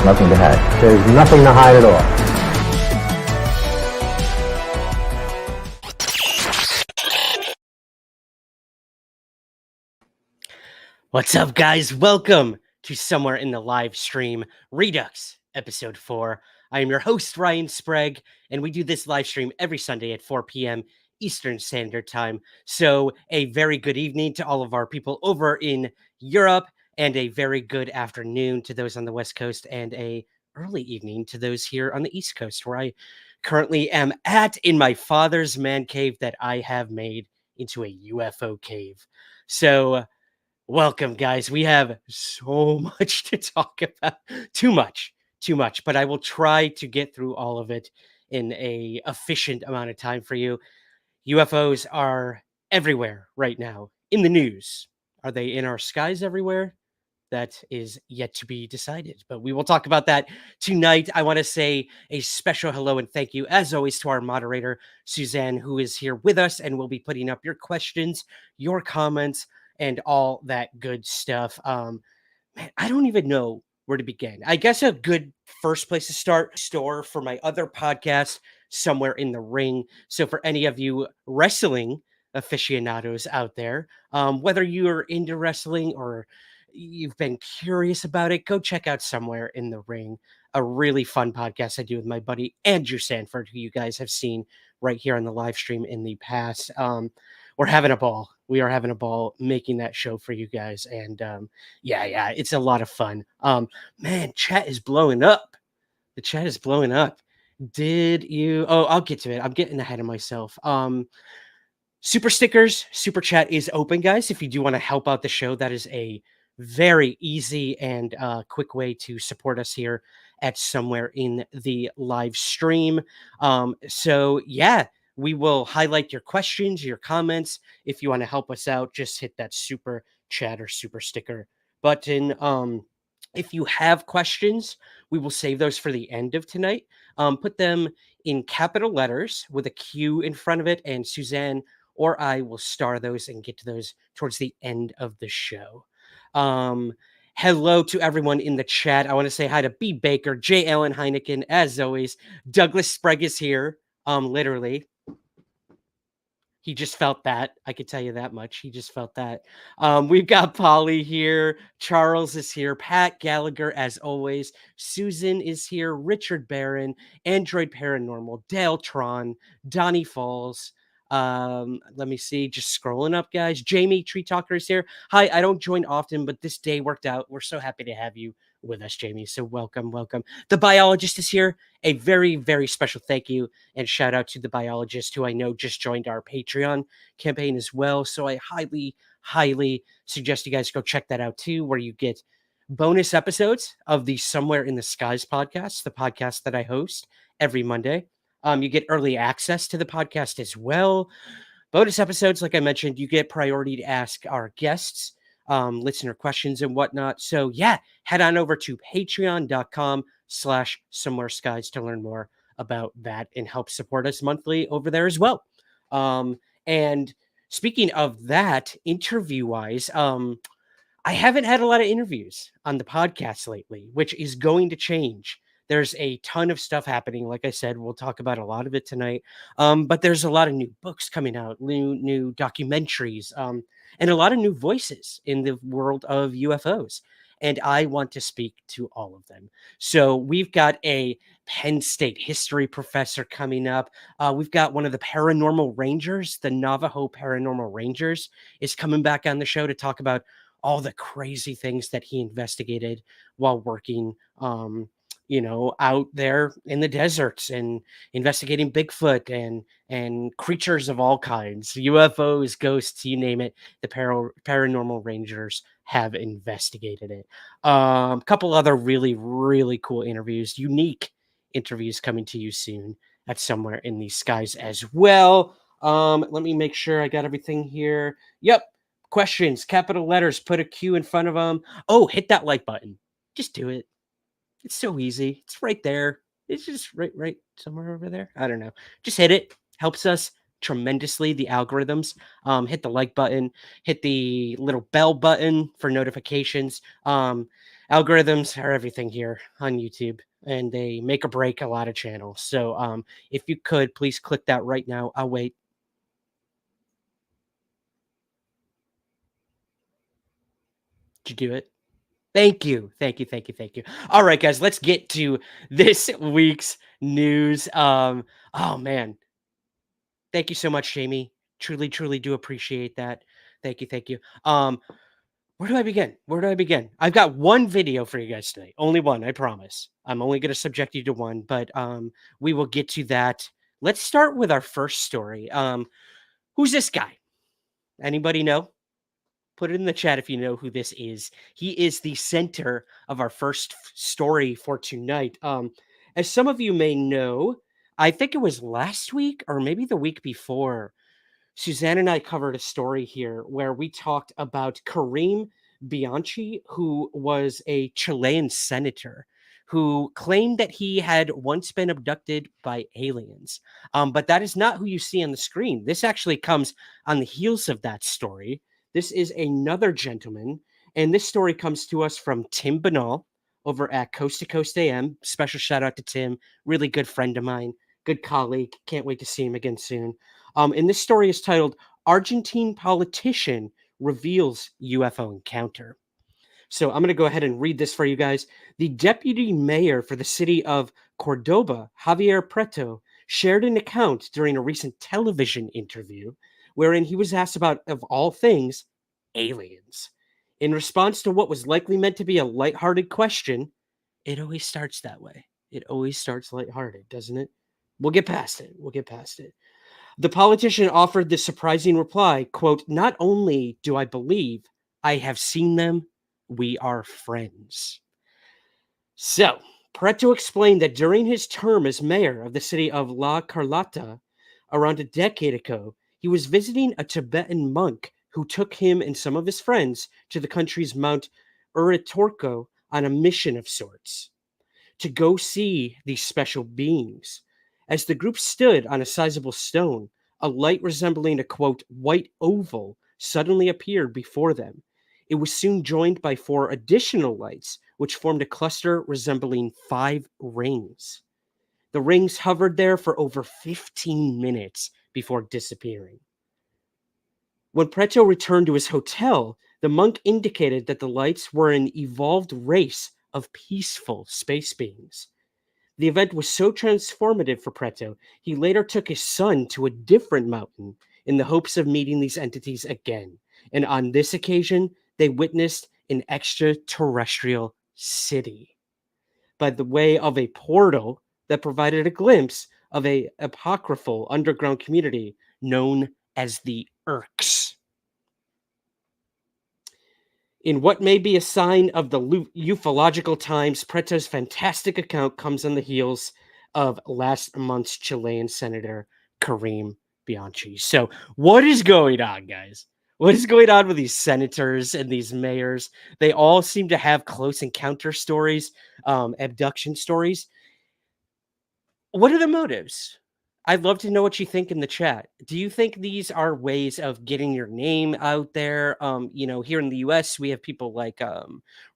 nothing to hide. There's nothing to hide at all. What's up, guys? Welcome to Somewhere in the Live Stream, Redux, Episode 4. I am your host, Ryan Sprague, and we do this live stream every Sunday at 4 p.m. Eastern Standard Time. So a very good evening to all of our people over in Europe, and a very good afternoon to those on the West Coast, and a early evening to those here on the East Coast, where I currently am at in my father's man cave that I have made into a UFO cave. So welcome, guys. We have so much to talk about. Too much, but I will try to get through all of it in a efficient amount of time for you. UFOs are everywhere right now in the news. Are they in our skies everywhere? That is yet to be decided, but we will talk about that tonight. I want to say a special hello and thank you, as always, to our moderator, Suzanne, who is here with us and will be putting up your questions, your comments, and all that good stuff. Man, I don't even know where to begin. I guess a good first place to start, store for my other podcast, Somewhere in the Ring. So for any of you wrestling aficionados out there, whether you're into wrestling or you've been curious about it, go check out Somewhere in the Ring, a really fun podcast I do with my buddy Andrew Sanford, who you guys have seen right here on the live stream in the past. We're having a ball. We are having a ball making that show for you guys. And yeah, it's a lot of fun. Man, chat is blowing up. The chat is blowing up. Did you? Oh, I'll get to it. I'm getting ahead of myself. Super stickers, super chat is open, guys. If you do want to help out the show, that is a very easy and quick way to support us here at Somewhere in the Live Stream. So yeah, we will highlight your questions, your comments. If you want to help us out, just hit that super chat or super sticker button. If you have questions, we will save those for the end of tonight. Put them in capital letters with a Q in front of it, and Suzanne or I will star those and get to those towards the end of the show. Hello to everyone in the chat. I want to say hi to B. Baker, J. Allen Heineken, as always. Douglas Sprague is here. Literally. He just felt that. I could tell you that much. He just felt that. We've got Polly here. Charles is here. Pat Gallagher, as always. Susan is here. Richard Barron. Android Paranormal. Dale Tron. Donnie Falls. Let me see. Just scrolling up, guys. Jamie Tree Talker is here. Hi, I don't join often, but this day worked out. We're so happy to have you with us, Jamie. So welcome. The biologist is here. A very, very special thank you and shout out to the biologist who I know just joined our Patreon campaign as well. So I highly suggest you guys go check that out too, where you get bonus episodes of the Somewhere in the Skies podcast, the podcast that I host every Monday. You get early access to the podcast as well. Bonus episodes, like I mentioned, you get priority to ask our guests, listener questions and whatnot. So yeah, head on over to patreon.com/somewhereskies to learn more about that and help support us monthly over there as well. And speaking of that, interview-wise, I haven't had a lot of interviews on the podcast lately, which is going to change. There's a ton of stuff happening. Like I said, we'll talk about a lot of it tonight. But there's a lot of new books coming out, new documentaries, and a lot of new voices in the world of UFOs. And I want to speak to all of them. So we've got a Penn State history professor coming up. We've got one of the paranormal rangers, the Navajo Paranormal Rangers, is coming back on the show to talk about all the crazy things that he investigated while working out there in the deserts and investigating Bigfoot and creatures of all kinds, UFOs, ghosts, you name it. The paranormal rangers have investigated it. A couple other really, really cool interviews, unique interviews coming to you soon at Somewhere in the Skies as well. Let me make sure I got everything here. Yep. Questions, capital letters, put a Q in front of them. Oh, hit that like button. Just do it. It's so easy. It's right there. It's just right somewhere over there. I don't know. Just hit it. Helps us tremendously, the algorithms. Hit the like button, hit the little bell button for notifications. Algorithms are everything here on YouTube, and they make or break a lot of channels. So if you could, please click that right now. I'll wait. Did you do it? Thank you. Thank you. Thank you. Thank you. All right, guys, let's get to this week's news. Oh man. Thank you so much, Jamie. Truly, truly do appreciate that. Thank you. Thank you. Where do I begin? Where do I begin? I've got one video for you guys today. Only one, I promise. I'm only going to subject you to one, but we will get to that. Let's start with our first story. Who's this guy? Anybody know? Put it in the chat if you know who this is. He is the center of our first story for tonight. As some of you may know, I think it was last week or maybe the week before, Suzanne and I covered a story here where we talked about Kareem Bianchi, who was a Chilean senator who claimed that he had once been abducted by aliens. But that is not who you see on the screen. This actually comes on the heels of that story. This is another gentleman, and this story comes to us from Tim Banal over at Coast to Coast AM. Special shout out to Tim, really good friend of mine, good colleague. Can't wait to see him again soon. And this story is titled Argentine Politician Reveals UFO Encounter. So I'm going to go ahead and read this for you guys. The deputy mayor for the city of Cordoba, Javier Preto, shared an account during a recent television interview wherein he was asked about, of all things, aliens. In response to what was likely meant to be a lighthearted question, it always starts that way. It always starts lighthearted, doesn't it? We'll get past it. We'll get past it. The politician offered this surprising reply, quote, "Not only do I believe, I have seen them. We are friends." So, Preto explained that during his term as mayor of the city of La Carlota, around a decade ago, he was visiting a Tibetan monk who took him and some of his friends to the country's Mount Uritorco on a mission of sorts to go see these special beings. As the group stood on a sizable stone, a light resembling a quote, white oval suddenly appeared before them. It was soon joined by 4 additional lights, which formed a cluster resembling 5 rings. The rings hovered there for over 15 minutes before disappearing. When Preto returned to his hotel, the monk indicated that the lights were an evolved race of peaceful space beings. The event was so transformative for Preto, he later took his son to a different mountain in the hopes of meeting these entities again. And on this occasion, they witnessed an extraterrestrial city by the way of a portal that provided a glimpse of a apocryphal underground community known as the Urks. In what may be a sign of the ufological times, Preto's fantastic account comes on the heels of last month's Chilean Senator Kareem Bianchi. So, what is going on, guys? What is going on with these senators and these mayors? They all seem to have close encounter stories, abduction stories. What are the motives? I'd love to know what you think in the chat. Do you think these are ways of getting your name out there? Here in the US, we have people like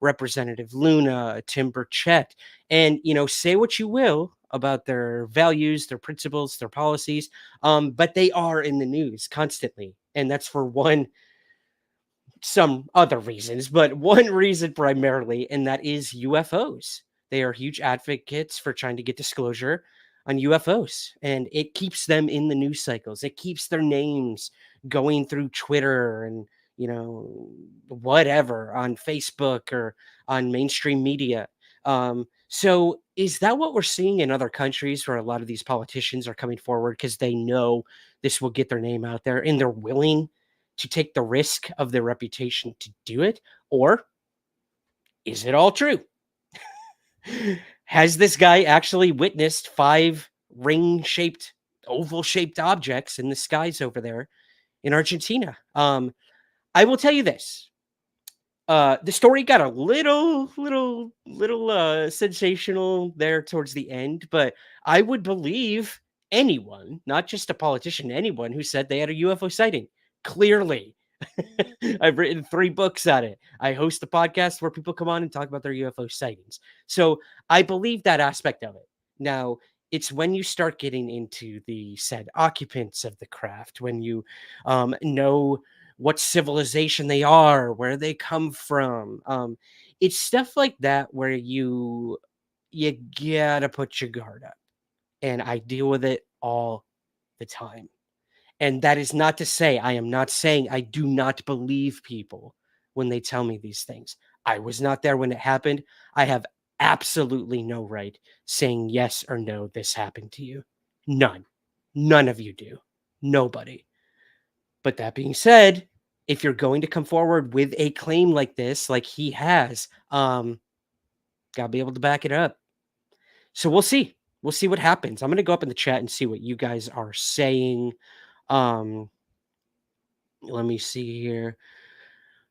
Representative Luna, Tim Burchett, and say what you will about their values, their principles, their policies, but they are in the news constantly, and that's for some other reasons, but one reason primarily, and that is UFOs. They are huge advocates for trying to get disclosure on UFOs, and it keeps them in the news cycles. It keeps their names going through Twitter and whatever on Facebook or on mainstream media. So is that what we're seeing in other countries where a lot of these politicians are coming forward because they know this will get their name out there and they're willing to take the risk of their reputation to do it? Or is it all true? Has this guy actually witnessed 5 ring-shaped, oval-shaped objects in the skies over there in Argentina? I will tell you this. The story got a little sensational there towards the end, but I would believe anyone, not just a politician, anyone who said they had a UFO sighting. Clearly, I've written 3 books on it. I host a podcast where people come on and talk about their UFO sightings. So I believe that aspect of it. Now, it's when you start getting into the said occupants of the craft, when you know what civilization they are, where they come from. It's stuff like that where you gotta put your guard up. And I deal with it all the time. And that is not to say, I am not saying I do not believe people when they tell me these things. I was not there when it happened. I have absolutely no right saying yes or no, this happened to you. None. None of you do. Nobody. But that being said, if you're going to come forward with a claim like this, like he has, gotta be able to back it up. So we'll see. We'll see what happens. I'm gonna go up in the chat and see what you guys are saying. Um, Let me see here.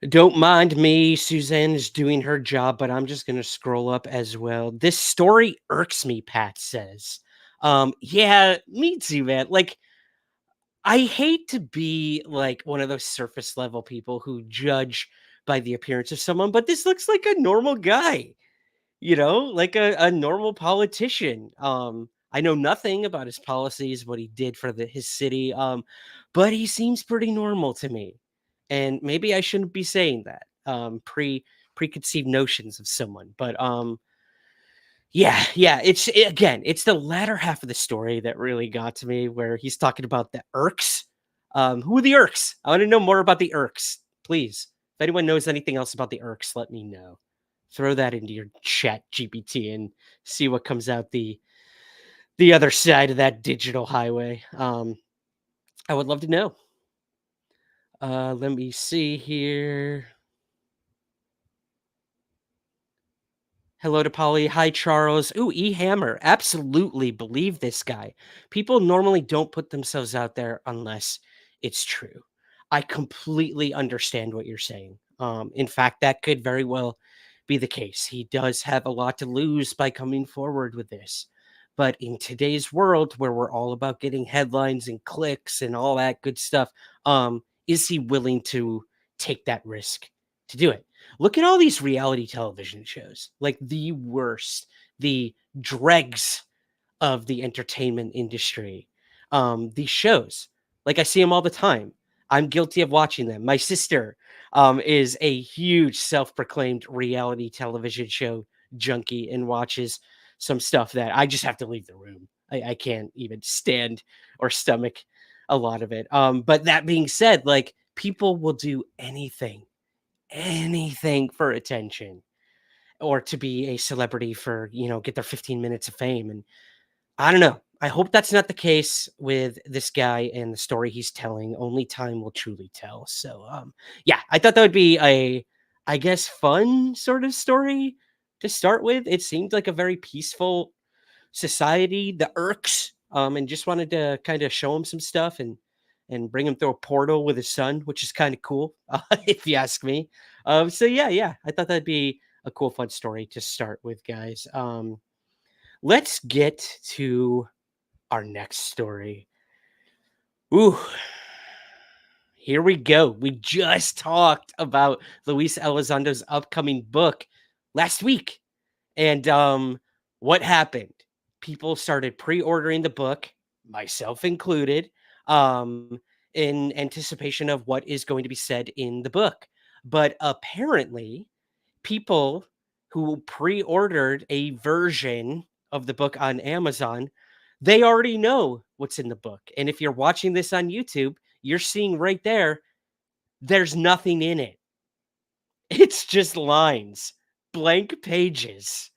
Don't mind me. Suzanne is doing her job, but I'm just going to scroll up as well. This story irks me, Pat says. Yeah, me too, man. Like, I hate to be like one of those surface level people who judge by the appearance of someone, but this looks like a normal guy, like a normal politician. I know nothing about his policies, what he did for his city, but he seems pretty normal to me. And maybe I shouldn't be saying that. Preconceived notions of someone, but yeah. Again, it's the latter half of the story that really got to me, where he's talking about the Irks. Who are the Irks? I want to know more about the Irks, please. If anyone knows anything else about the Irks, let me know. Throw that into your chat GPT and see what comes out the other side of that digital highway. I would love to know. Let me see here. Hello to Polly. Hi, Charles. Ooh, E Hammer. Absolutely believe this guy. People normally don't put themselves out there unless it's true. I completely understand what you're saying. In fact, that could very well be the case. He does have a lot to lose by coming forward with this. But in today's world, where we're all about getting headlines and clicks and all that good stuff, is he willing to take that risk to do it? Look at all these reality television shows, like the worst, the dregs of the entertainment industry. These shows, like I see them all the time. I'm guilty of watching them. My sister is a huge self-proclaimed reality television show junkie and watches some stuff that I just have to leave the room. I can't even stand or stomach a lot of it. But that being said, like, people will do anything for attention, or to be a celebrity for, get their 15 minutes of fame. And I don't know. I hope that's not the case with this guy and the story he's telling. Only time will truly tell. So, yeah, I thought that would be I guess, fun sort of story to start with. It seemed like a very peaceful society, the Irks, and just wanted to kind of show him some stuff and bring him through a portal with his son, which is kind of cool, if you ask me. So yeah, I thought that'd be a cool, fun story to start with, guys. Let's get to our next story. Ooh, here we go. We just talked about Luis Elizondo's upcoming book last week. And what happened? People started pre-ordering the book, myself included, in anticipation of what is going to be said in the book. But apparently, people who pre-ordered a version of the book on Amazon, they already know what's in the book. And if you're watching this on YouTube, you're seeing right there, there's nothing in it. It's just lines, blank pages.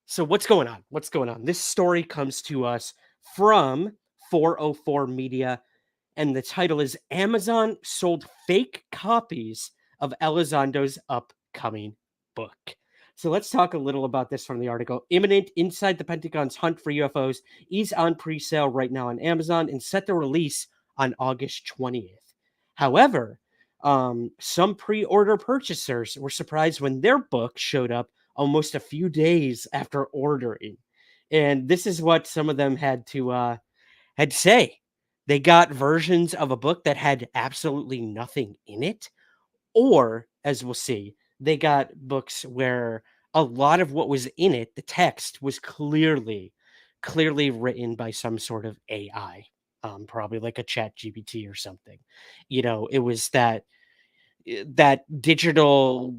So what's going on? What's going on? This story comes to us from 404 Media, and the title is Amazon sold fake copies of Elizondo's upcoming book. So let's talk a little about this from the article. Imminent Inside the Pentagon's Hunt for UFOs is on pre-sale right now on Amazon and set to release on August 20th. However, some pre-order purchasers were surprised when their book showed up almost a few days after ordering. And this is what some of them had to say. They got versions of a book that had absolutely nothing in it, or, as we'll see, they got books where a lot of what was in it, the text, was clearly written by some sort of AI, probably like a Chat GPT or something. It was that digital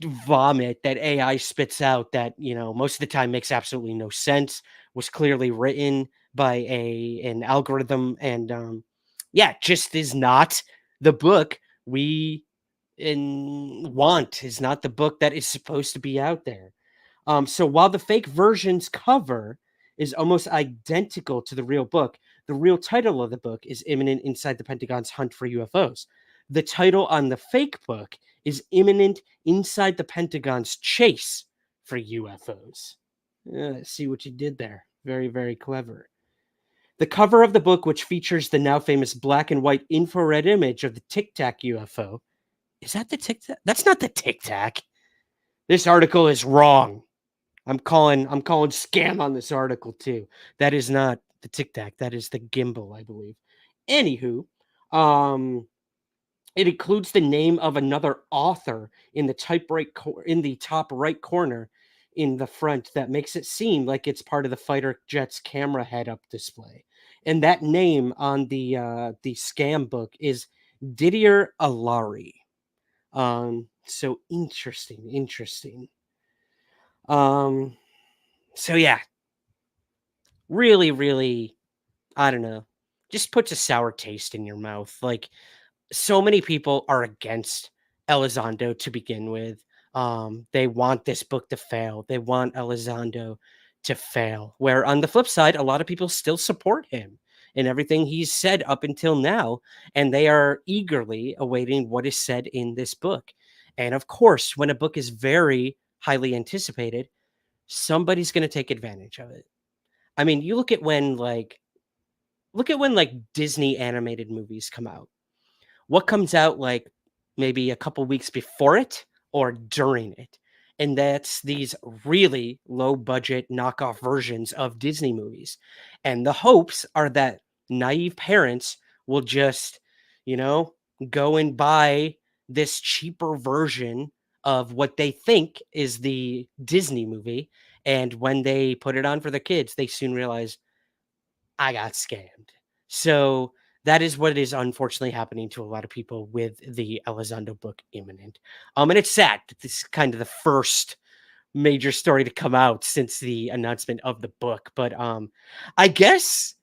vomit that AI spits out that, most of the time makes absolutely no sense, was clearly written by an algorithm, and yeah, just is not the book we want, is not the book that is supposed to be out there. So while the fake version's cover is almost identical to the real book, the real title of the book is Imminent Inside the Pentagon's Hunt for UFOs. The title on the fake book is Imminent Inside the Pentagon's Chase for UFOs. See what you did there. Very, very clever. The cover of the book, which features the now famous black and white infrared image of the Tic Tac UFO, is that the Tic Tac? That's not the Tic Tac. This article is wrong. I'm calling scam on this article too. That is not the Tic Tac. That is the gimbal, I believe. Anywho, um, it includes the name of another author in the in the top right corner in the front that makes it seem like it's part of the fighter jet's camera head-up display. And that name on the scam book is Didier Alari. So interesting. Um, so yeah, really, really, I don't know, just puts a sour taste in your mouth. Like, so many people are against Elizondo to begin with. They want this book to fail. They want Elizondo to fail. Where on the flip side, a lot of people still support him and everything he's said up until now, and they are eagerly awaiting what is said in this book. And of course, when a book is very highly anticipated, somebody's going to take advantage of it. I mean, you look at when Disney animated movies come out. What comes out like maybe a couple weeks before it or during it? And that's these really low budget knockoff versions of Disney movies. And the hopes are that naive parents will just, you know, go and buy this cheaper version of what they think is the Disney movie. And when they put it on for the kids, they soon realize I got scammed. So that is what is unfortunately happening to a lot of people with the Elizondo book Imminent. And it's sad that this is kind of the first major story to come out since the announcement of the book. But I guess,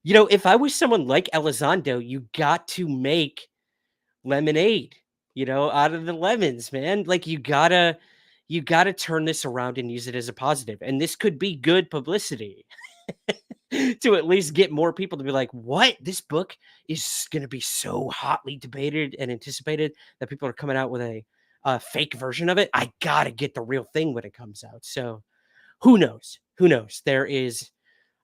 if I was someone like Elizondo, you got to make lemonade, out of the lemons, man. Like, you gotta turn this around and use it as a positive. And this could be good publicity. To at least get more people to be like, what? This book is going to be so hotly debated and anticipated that people are coming out with a fake version of it. I got to get the real thing when it comes out. So who knows? Who knows? There is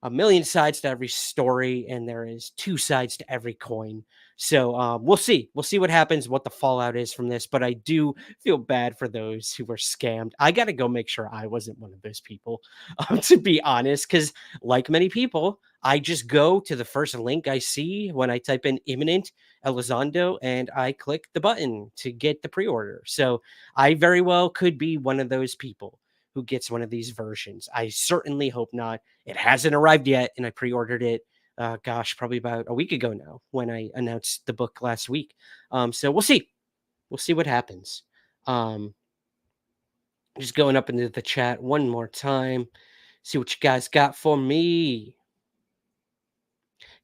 a million sides to every story, and there is two sides to every coin. So we'll see. We'll see what happens, what the fallout is from this. But I do feel bad for those who were scammed. I got to go make sure I wasn't one of those people, to be honest, because like many people, I just go to the first link I see when I type in imminent Elizondo and I click the button to get the pre-order. So I very well could be one of those people who gets one of these versions. I certainly hope not. It hasn't arrived yet, and I pre-ordered it. Probably about a week ago now when I announced the book last week. So we'll see. We'll see what happens. Um, just going up into the chat one more time. See what you guys got for me.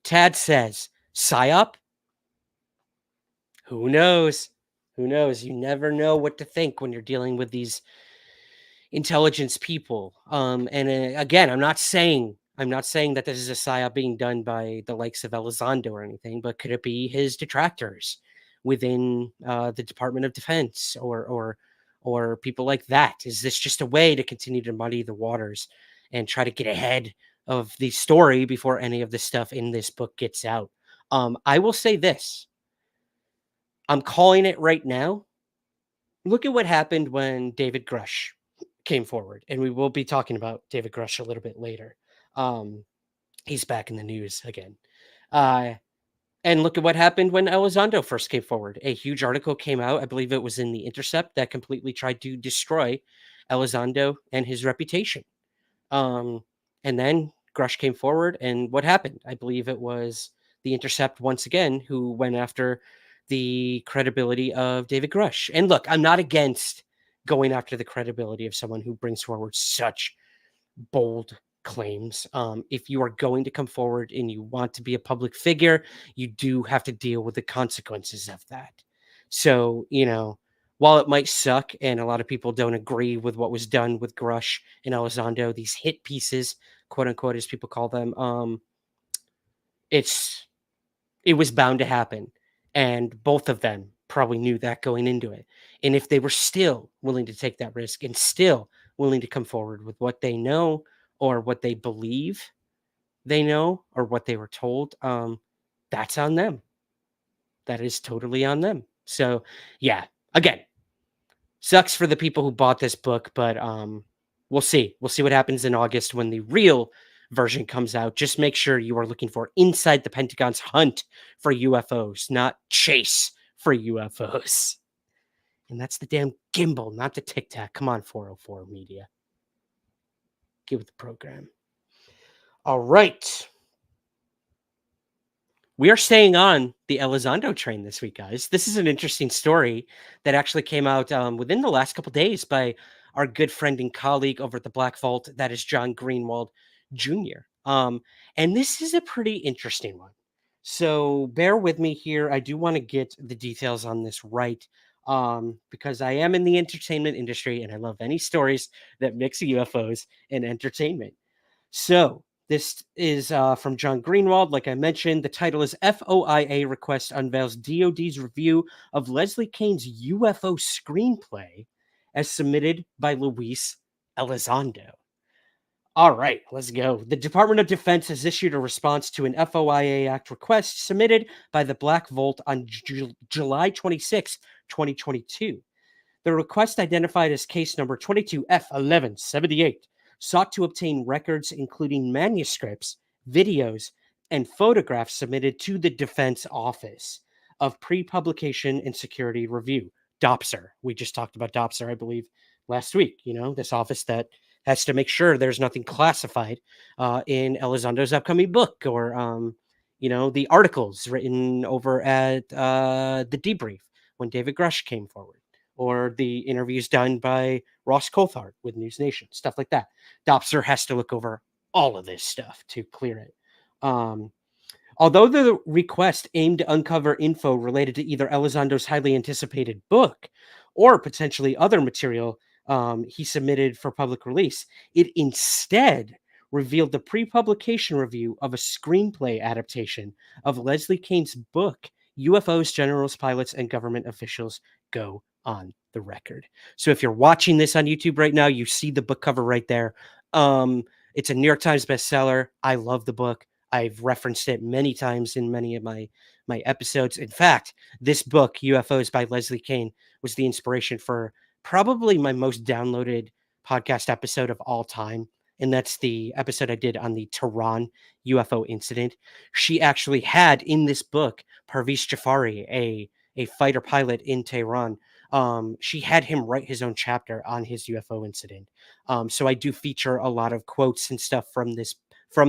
Tad says, PSYOP? Who knows? Who knows? You never know what to think when you're dealing with these intelligence people. And again, I'm not saying that this is a psyop being done by the likes of Elizondo or anything, but could it be his detractors within the Department of Defense or people like that? Is this just a way to continue to muddy the waters and try to get ahead of the story before any of the stuff in this book gets out? I will say this. I'm calling it right now. Look at what happened when David Grusch came forward, and we will be talking about David Grusch a little bit later. He's back in the news again. Uh, And look at what happened when Elizondo first came forward. A huge article came out, I believe it was in The Intercept, that completely tried to destroy Elizondo and his reputation. And then Grusch came forward, and what happened? I believe it was The Intercept once again who went after the credibility of David Grusch. And look, I'm not against going after the credibility of someone who brings forward such bold claims. If you are going to come forward and you want to be a public figure, you do have to deal with the consequences of that. So, while it might suck and a lot of people don't agree with what was done with Grusch and Elizondo, these hit pieces, quote unquote, as people call them, it was bound to happen. And both of them probably knew that going into it. And if they were still willing to take that risk and still willing to come forward with what they know or what they believe they know or what they were told, that's on them. That is totally on them. So, yeah, again, sucks for the people who bought this book, but we'll see. We'll see what happens in August when the real version comes out. Just make sure you are looking for Inside the Pentagon's Hunt for UFOs, not Chase for UFOs. And that's the damn gimbal, not the Tic Tac. Come on, 404 Media. Get with the program. All right. We are staying on the Elizondo train this week, guys. This is an interesting story that actually came out within the last couple days by our good friend and colleague over at the Black Vault. That is John Greenwald Jr. And this is a pretty interesting one. So bear with me here. I do want to get the details on this right because I am in the entertainment industry and I love any stories that mix UFOs and entertainment. So this is from John Greenwald. Like I mentioned, the title is FOIA Request Unveils DOD's Review of Leslie Kean's UFO Screenplay as submitted by Luis Elizondo. All right, let's go. The Department of Defense has issued a response to an FOIA Act request submitted by the Black Vault on July 26, 2022. The request, identified as case number 22F1178, sought to obtain records including manuscripts, videos, and photographs submitted to the Defense Office of Pre-Publication and Security Review, DOPSR. We just talked about DOPSR, I believe, last week. This office that has to make sure there's nothing classified in Elizondo's upcoming book or, the articles written over at the debrief when David Grusch came forward, or the interviews done by Ross Coulthard with News Nation, stuff like that. DOPSR has to look over all of this stuff to clear it. Although the request aimed to uncover info related to either Elizondo's highly anticipated book or potentially other material he submitted for public release, it instead revealed the pre-publication review of a screenplay adaptation of Leslie Kean's book, UFOs, Generals, Pilots, and Government Officials Go on the Record. So if you're watching this on YouTube right now, you see the book cover right there. It's a New York Times bestseller. I love the book. I've referenced it many times in many of my episodes. In fact, this book, UFOs by Leslie Kean, was the inspiration for probably my most downloaded podcast episode of all time. And that's the episode I did on the Tehran UFO incident. She actually had in this book, Parviz Jafari, a fighter pilot in Tehran. She had him write his own chapter on his UFO incident. So I do feature a lot of quotes and stuff from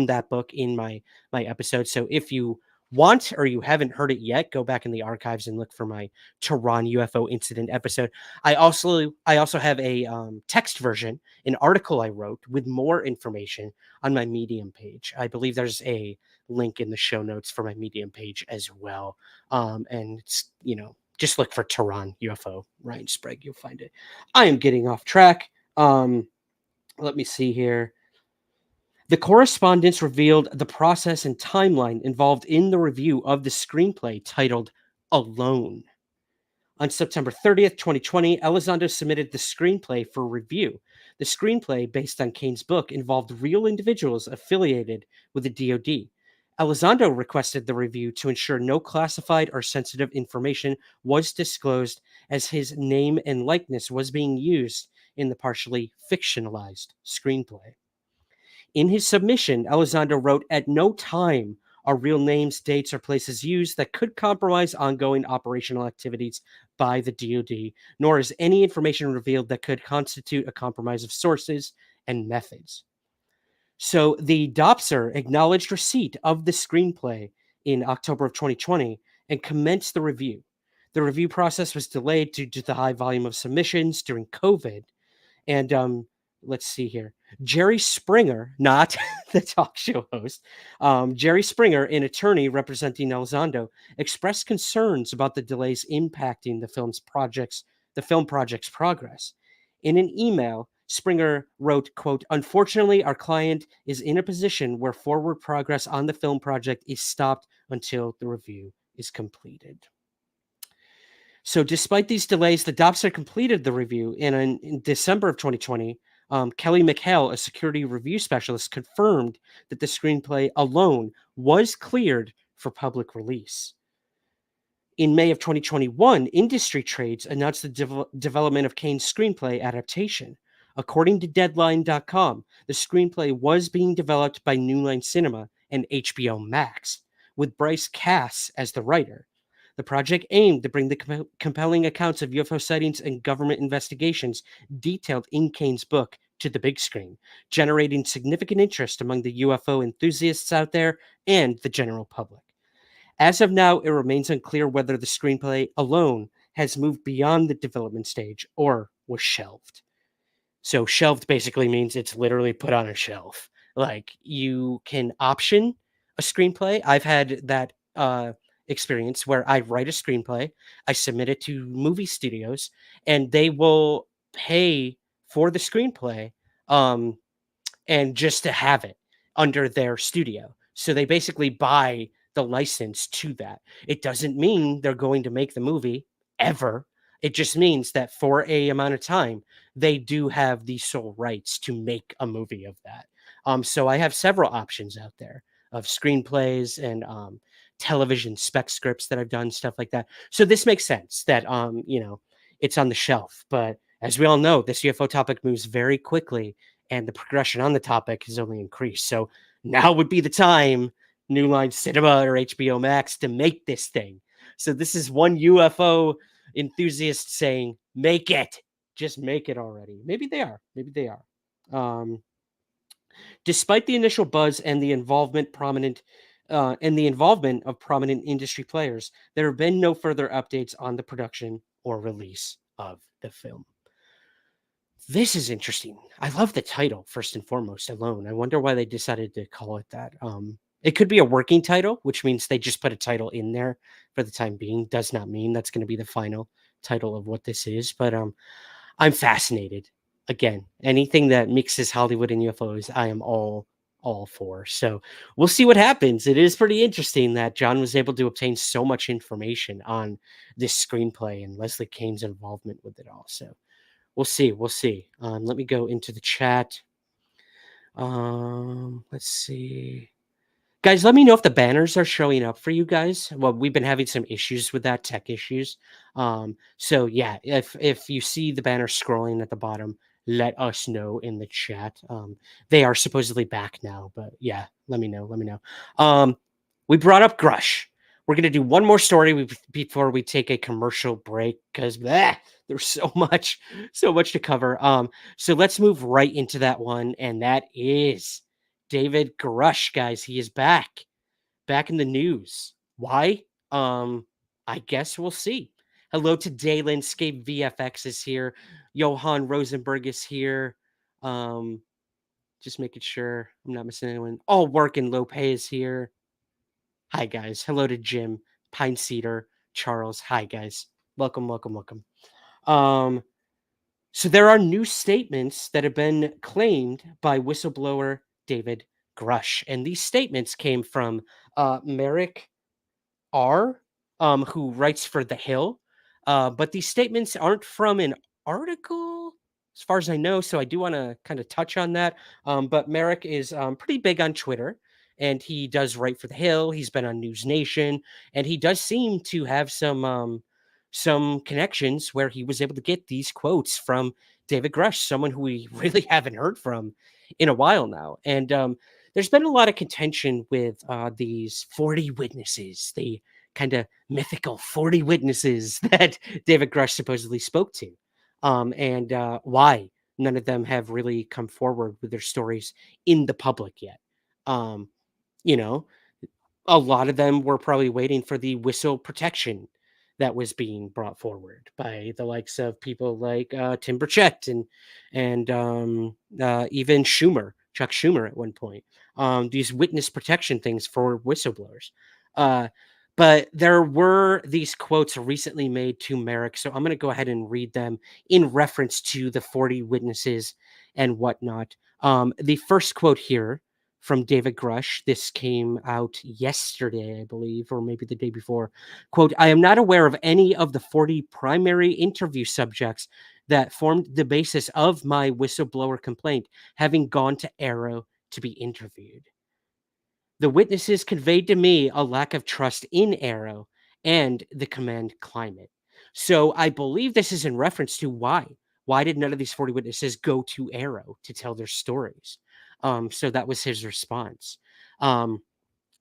that book in my episode. So if you want or you haven't heard it yet, go back in the archives and look for my Tehran UFO incident episode. I also have a text version, an article I wrote with more information on my Medium page. I believe there's a link in the show notes for my Medium page as well. And it's, just look for Tehran UFO, Ryan Sprague, you'll find it. I am getting off track. Let me see here. The correspondence revealed the process and timeline involved in the review of the screenplay titled Alone. On September 30th, 2020, Elizondo submitted the screenplay for review. The screenplay, based on Kean's book, involved real individuals affiliated with the DoD. Elizondo requested the review to ensure no classified or sensitive information was disclosed, as his name and likeness was being used in the partially fictionalized screenplay. In his submission, Elizondo wrote, "At no time are real names, dates, or places used that could compromise ongoing operational activities by the DoD, nor is any information revealed that could constitute a compromise of sources and methods. So the Dopser acknowledged receipt of the screenplay in October of 2020 and commenced the review. The review process was delayed due to the high volume of submissions during COVID. And let's see here. Jerry Springer, not the talk show host, Jerry Springer, an attorney representing Elizondo, expressed concerns about the delays impacting the film project's progress. In an email, Springer wrote, quote, "Unfortunately, our client is in a position where forward progress on the film project is stopped until the review is completed." So despite these delays, the Dopser completed the review, and in December of 2020, Kelly McHale, a security review specialist, confirmed that the screenplay alone was cleared for public release. In May of 2021, Industry Trades announced the development of Kane's screenplay adaptation. According to Deadline.com, the screenplay was being developed by New Line Cinema and HBO Max, with Bryce Cass as the writer. The project aimed to bring the compelling accounts of UFO sightings and government investigations detailed in Kane's book to the big screen, generating significant interest among the UFO enthusiasts out there and the general public. As of now, it remains unclear whether the screenplay alone has moved beyond the development stage or was shelved. So shelved basically means it's literally put on a shelf. Like, you can option a screenplay. I've had that experience where I write a screenplay, I submit it to movie studios, and they will pay for the screenplay and just to have it under their studio. So they basically buy the license to that. It doesn't mean they're going to make the movie ever. It just means that for a amount of time, they do have the sole rights to make a movie of that. So I have several options out there of screenplays and television spec scripts that I've done, stuff like that. So this makes sense that it's on the shelf. But as we all know, this UFO topic moves very quickly, and the progression on the topic has only increased. So now would be the time, New Line Cinema or HBO Max, to make this thing. So this is one UFO enthusiast saying, make it. Just make it already. Maybe they are. Maybe they are. Despite the initial buzz and the involvement of prominent industry players, there have been no further updates on the production or release of the film. This is interesting. I love the title, first and foremost, alone. I wonder why they decided to call it that. It could be a working title, which means they just put a title in there for the time being. Does not mean that's going to be the final title of what this is. But I'm fascinated. Again, anything that mixes Hollywood and UFOs, I am all for. So we'll see what happens. It is pretty interesting that John was able to obtain so much information on this screenplay and Leslie Kean's involvement with it all. So we'll see. We'll see. Let me go into the chat. Let's see. Guys, let me know if the banners are showing up for you guys. Well, we've been having some issues with that, tech issues. So yeah, if you see the banner scrolling at the bottom, let us know in the chat. They are supposedly back now, but yeah, let me know. Let me know. We brought up Grusch. We're going to do one more story before we take a commercial break because there's so much to cover. So let's move right into that one, and that is David Grusch, guys. He is back in the news. Why? I guess we'll see. Hello to Daylandscape VFX is here. Johan Rosenberg is here. Just making sure I'm not missing anyone. All Work and Low Pay is here. Hi, guys. Hello to Jim, Pine Cedar, Charles. Hi, guys. Welcome. So there are new statements that have been claimed by whistleblower David Grusch. And these statements came from Merrick R., who writes for The Hill. But these statements aren't from an article, as far as I know. So I do want to kind of touch on that. But Merrick is pretty big on Twitter, and he does write for The Hill. He's been on News Nation, and he does seem to have some connections where he was able to get these quotes from David Grusch, someone who we really haven't heard from in a while now. And there's been a lot of contention with these 40 witnesses, the kind of mythical 40 witnesses that David Grusch supposedly spoke to, and why none of them have really come forward with their stories in the public yet. Um, you know, a lot of them were probably waiting for the whistle protection that was being brought forward by the likes of people like Tim Burchett and even Chuck Schumer at one point. These witness protection things for whistleblowers. Uh, but there were these quotes recently made to Merrick, so I'm going to go ahead and read them in reference to the 40 witnesses and whatnot. The first quote here from David Grusch. This came out yesterday, I believe, or maybe the day before. Quote, I am not aware of any of the 40 primary interview subjects that formed the basis of my whistleblower complaint having gone to Arrow to be interviewed. The witnesses conveyed to me a lack of trust in Arrow and the command climate. So I believe this is in reference to why. Why did none of these 40 witnesses go to Arrow to tell their stories? So that was his response. Um,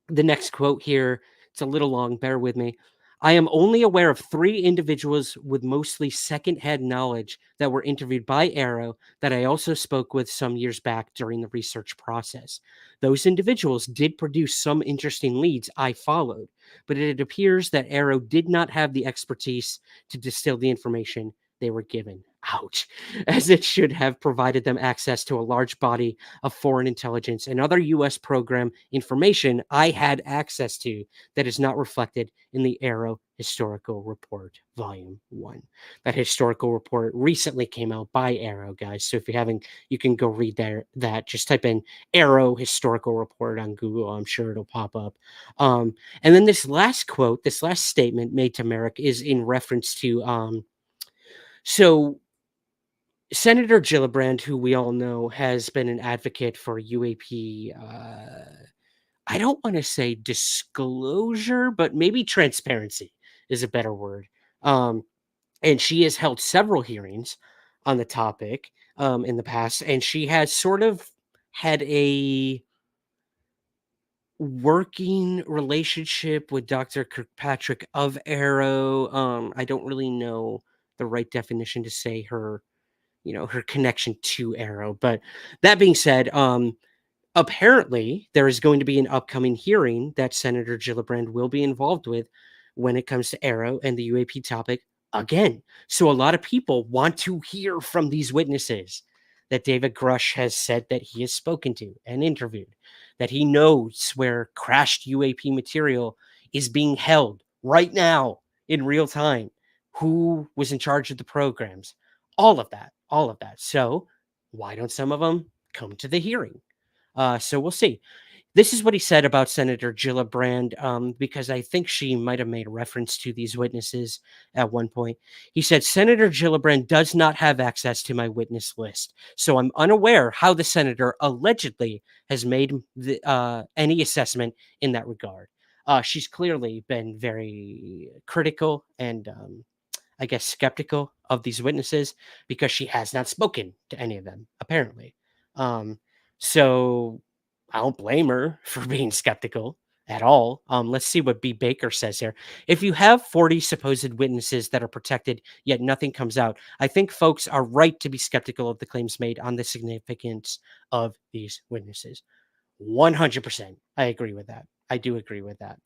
the next quote here, it's a little long, bear with me. I am only aware of 3 individuals with mostly secondhand knowledge that were interviewed by Arrow that I also spoke with some years back during the research process. Those individuals did produce some interesting leads I followed, but it appears that Arrow did not have the expertise to distill the information they were given. Ouch. As it should have provided them access to a large body of foreign intelligence and other U.S. program information I had access to that is not reflected in the Arrow Historical Report, Volume 1. That historical report recently came out by Arrow, guys. So if you haven't, you can go read that. Just type in Arrow Historical Report on Google. I'm sure it'll pop up. And then this last quote, this last statement made to Merrick is in reference to so Senator Gillibrand, who we all know has been an advocate for UAP, I don't want to say disclosure, but maybe transparency is a better word. Um, and she has held several hearings on the topic in the past, and she has sort of had a working relationship with Dr. Kirkpatrick of Arrow. I don't really know the right definition to say her connection to Arrow. But that being said, apparently there is going to be an upcoming hearing that Senator Gillibrand will be involved with when it comes to Arrow and the UAP topic again. So a lot of people want to hear from these witnesses that David Grusch has said that he has spoken to and interviewed, that he knows where crashed UAP material is being held right now in real time, who was in charge of the programs, all of that, all of that. So why don't some of them come to the hearing? So we'll see. This is what he said about Senator Gillibrand, because I think she might have made a reference to these witnesses at one point. He said, Senator Gillibrand does not have access to my witness list, so I'm unaware how the senator allegedly has made any assessment in that regard. She's clearly been very critical and I guess, skeptical of these witnesses because she has not spoken to any of them, apparently. Um, so I don't blame her for being skeptical at all. Let's see what B. Baker says here. If you have 40 supposed witnesses that are protected, yet nothing comes out, I think folks are right to be skeptical of the claims made on the significance of these witnesses. 100%. I agree with that. I do agree with that.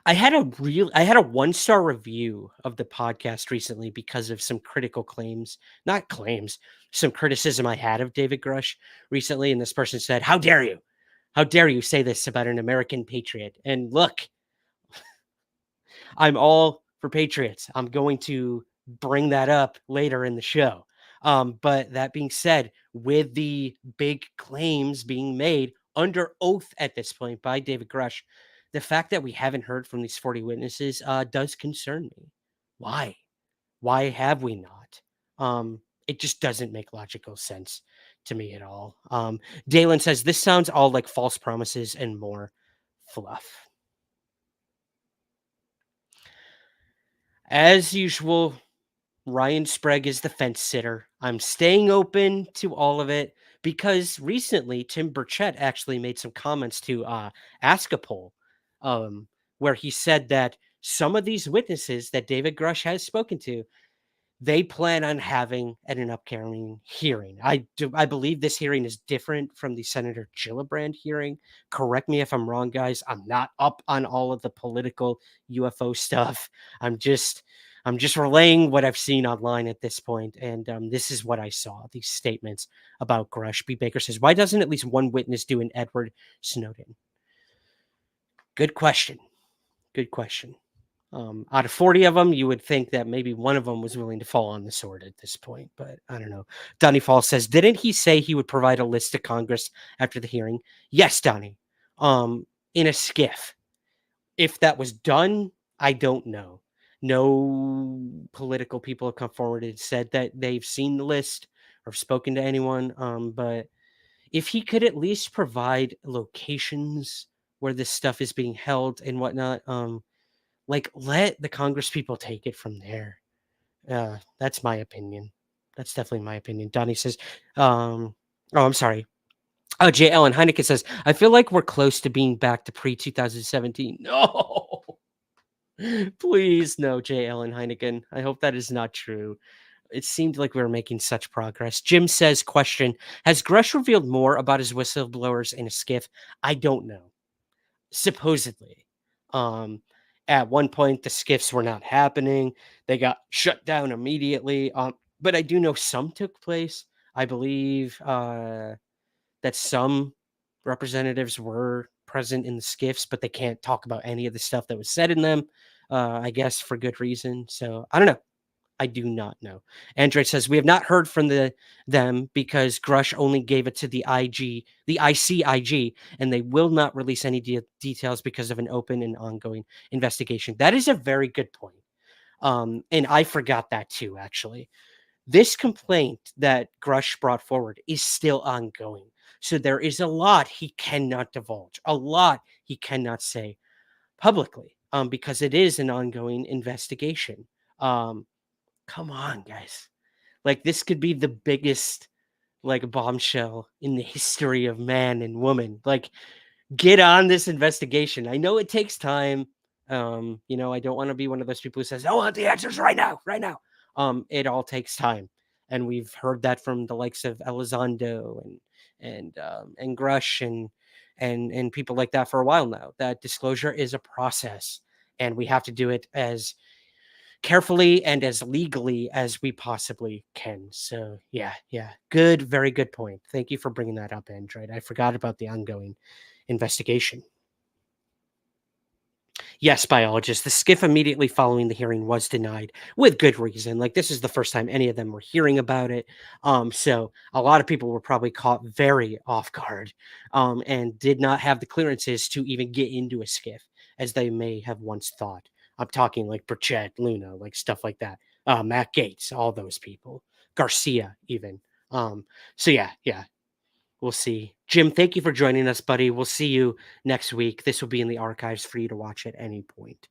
I had a one-star review of the podcast recently because of some critical claims, not claims, some criticism I had of David Grusch recently. And this person said, how dare you? How dare you say this about an American patriot? And look, I'm all for patriots. I'm going to bring that up later in the show. But that being said, with the big claims being made under oath at this point by David Grusch, the fact that we haven't heard from these 40 witnesses does concern me. Why? Why have we not? It just doesn't make logical sense to me at all. Dalen says, this sounds all like false promises and more fluff. As usual, Ryan Sprague is the fence sitter. I'm staying open to all of it, because recently Tim Burchett actually made some comments to Ask a Poll, where he said that some of these witnesses that David Grusch has spoken to, they plan on having at an upcoming hearing. I believe this hearing is different from the Senator Gillibrand hearing. Correct me if I'm wrong, guys. I'm not up on all of the political UFO stuff. I'm just relaying what I've seen online at this point, and this is what I saw. These statements about Grusch. B. Baker says, "Why doesn't at least one witness do an Edward Snowden?" Good question. Good question. Out of 40 of them, you would think that maybe one of them was willing to fall on the sword at this point, but I don't know. Donnie Fall says, "Didn't he say he would provide a list to Congress after the hearing?" Yes, Donnie. In a skiff. If that was done, I don't know. No political people have come forward and said that they've seen the list or spoken to anyone. But if he could at least provide locations where this stuff is being held and whatnot, like, let the Congress people take it from there. That's my opinion. That's definitely my opinion. Donnie says, oh, I'm sorry. Oh, J. Ellen Heineken says, "I feel like we're close to being back to pre-2017. No, please, no, J. Ellen Heineken. I hope that is not true. It seemed like we were making such progress." Jim says, question, "Has Grusch revealed more about his whistleblowers in a skiff?" I don't know. Supposedly. At one point, the skiffs were not happening. They got shut down immediately. But I do know some took place. I believe that some representatives were present in the skiffs, but they can't talk about any of the stuff that was said in them, I guess for good reason. So I don't know. I do not know. Android says, "We have not heard from them because Grusch only gave it to the ICIG, and they will not release any details because of an open and ongoing investigation." That is a very good point. And I forgot that too, actually. This complaint that Grusch brought forward is still ongoing. So there is a lot he cannot divulge, a lot he cannot say publicly, because it is an ongoing investigation. Come on, guys. Like, this could be the biggest, like, bombshell in the history of man and woman. Like, get on this investigation. I know it takes time. I don't want to be one of those people who says, "I want the answers right now, right now." It all takes time. And we've heard that from the likes of Elizondo and Grusch and people like that for a while now. That disclosure is a process, and we have to do it as carefully and as legally as we possibly can. So yeah. Good, very good point. Thank you for bringing that up, Android. I forgot about the ongoing investigation. Yes, biologist. The skiff immediately following the hearing was denied with good reason. Like, this is the first time any of them were hearing about it. So a lot of people were probably caught very off guard, and did not have the clearances to even get into a skiff as they may have once thought. I'm talking like Burchett, Luna, like stuff like that. Matt Gates, all those people. Garcia, even. So yeah. We'll see. Jim, thank you for joining us, buddy. We'll see you next week. This will be in the archives for you to watch at any point.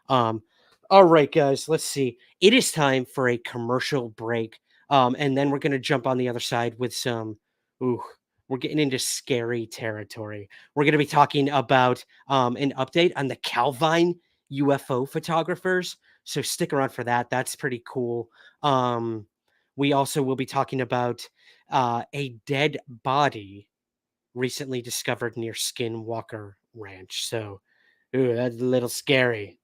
All right, guys, let's see. It is time for a commercial break. And then we're going to jump on the other side with some, we're getting into scary territory. We're going to be talking about an update on the Calvine UFO photographers. So stick around for that. That's pretty cool. We also will be talking about a dead body recently discovered near Skinwalker Ranch. So, that's a little scary.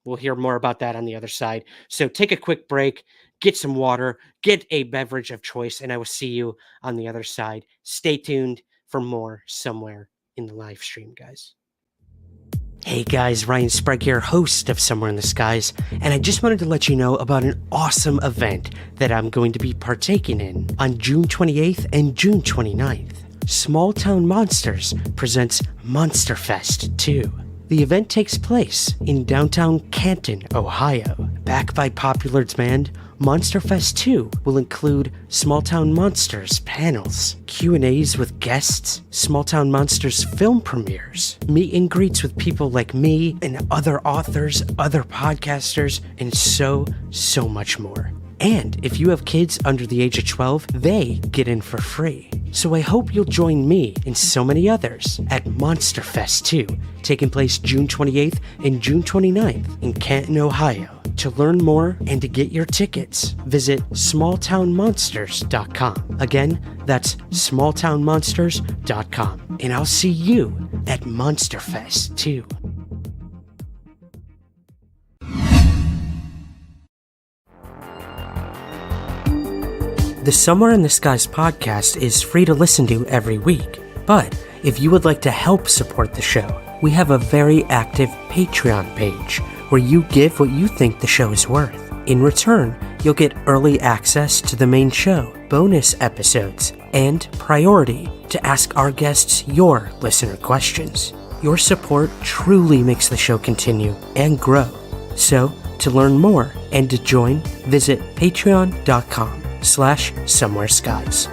We'll hear more about that on the other side. So take a quick break, get some water, get a beverage of choice, and I will see you on the other side. Stay tuned for more somewhere in the live stream, guys. Hey guys, Ryan Sprague here, host of Somewhere in the Skies, and I just wanted to let you know about an awesome event that I'm going to be partaking in on June 28th and June 29th. Small Town Monsters presents Monster Fest 2. The event takes place in downtown Canton, Ohio. Backed by popular demand, Monster Fest 2 will include Small Town Monsters panels, Q&As with guests, Small Town Monsters film premieres, meet and greets with people like me and other authors, other podcasters, and so much more. And if you have kids under the age of 12, they get in for free. So I hope you'll join me and so many others at Monster Fest 2, taking place June 28th and June 29th in Canton, Ohio. To learn more and to get your tickets, visit smalltownmonsters.com. Again, that's smalltownmonsters.com. And I'll see you at Monster Fest 2. The Somewhere in the Skies podcast is free to listen to every week, but if you would like to help support the show, we have a very active Patreon page where you give what you think the show is worth. In return, you'll get early access to the main show, bonus episodes, and priority to ask our guests your listener questions. Your support truly makes the show continue and grow. So, to learn more and to join, visit patreon.com/somewhereskies.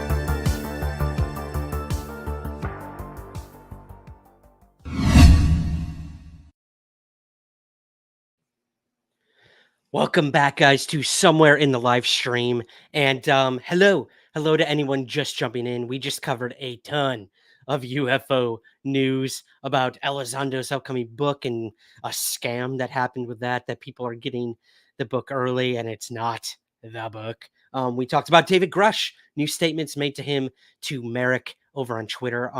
Welcome back, guys, to Somewhere in the Live Stream. And hello to anyone just jumping in. We just covered a ton of UFO news about Elizondo's upcoming book and a scam that happened with that people are getting the book early and it's not the book. We talked about David Grusch, new statements made to him to Merrick over on Twitter.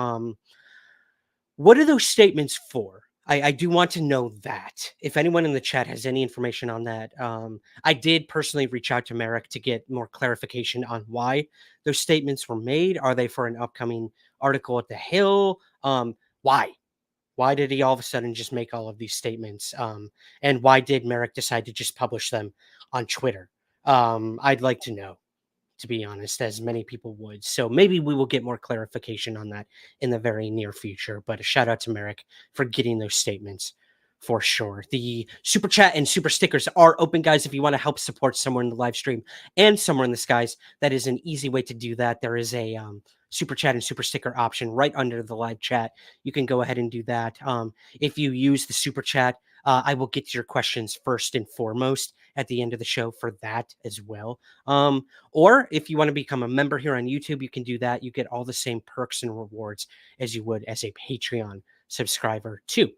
What are those statements for? I do want to know that. If anyone in the chat has any information on that, I did personally reach out to Merrick to get more clarification on why those statements were made. Are they for an upcoming article at The Hill? Why? Why did he all of a sudden just make all of these statements? And why did Merrick decide to just publish them on Twitter? I'd like to know, to be honest, as many people would. So maybe we will get more clarification on that in the very near future. But a shout out to Merrick for getting those statements for sure. The super chat and super stickers are open, guys. If you want to help support Somewhere in the Live Stream and Somewhere in the Skies, that is an easy way to do that. There is a super chat and super sticker option right under the live chat. You can go ahead and do that. If you use the super chat, I will get to your questions first and foremost at the end of the show for that as well. Or if you want to become a member here on YouTube, you can do that. You get all the same perks and rewards as you would as a Patreon subscriber too.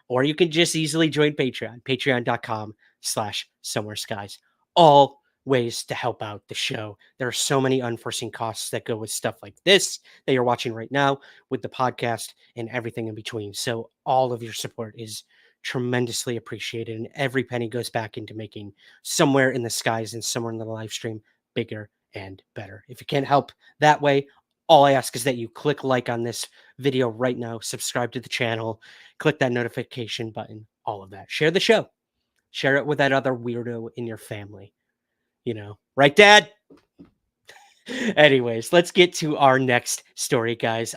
Or you can just easily join Patreon, patreon.com/somewhereskies. All ways to help out the show. There are so many unforeseen costs that go with stuff like this that you're watching right now with the podcast and everything in between. So all of your support is tremendously appreciated, and every penny goes back into making Somewhere in the Skies and Somewhere in the Live Stream bigger and better. If you can't help that way, all I ask is that you click like on this video right now, subscribe to the channel, click that notification button, all of that. Share the show. Share it with that other weirdo in your family. You know, right, Dad? Anyways, let's get to our next story, guys.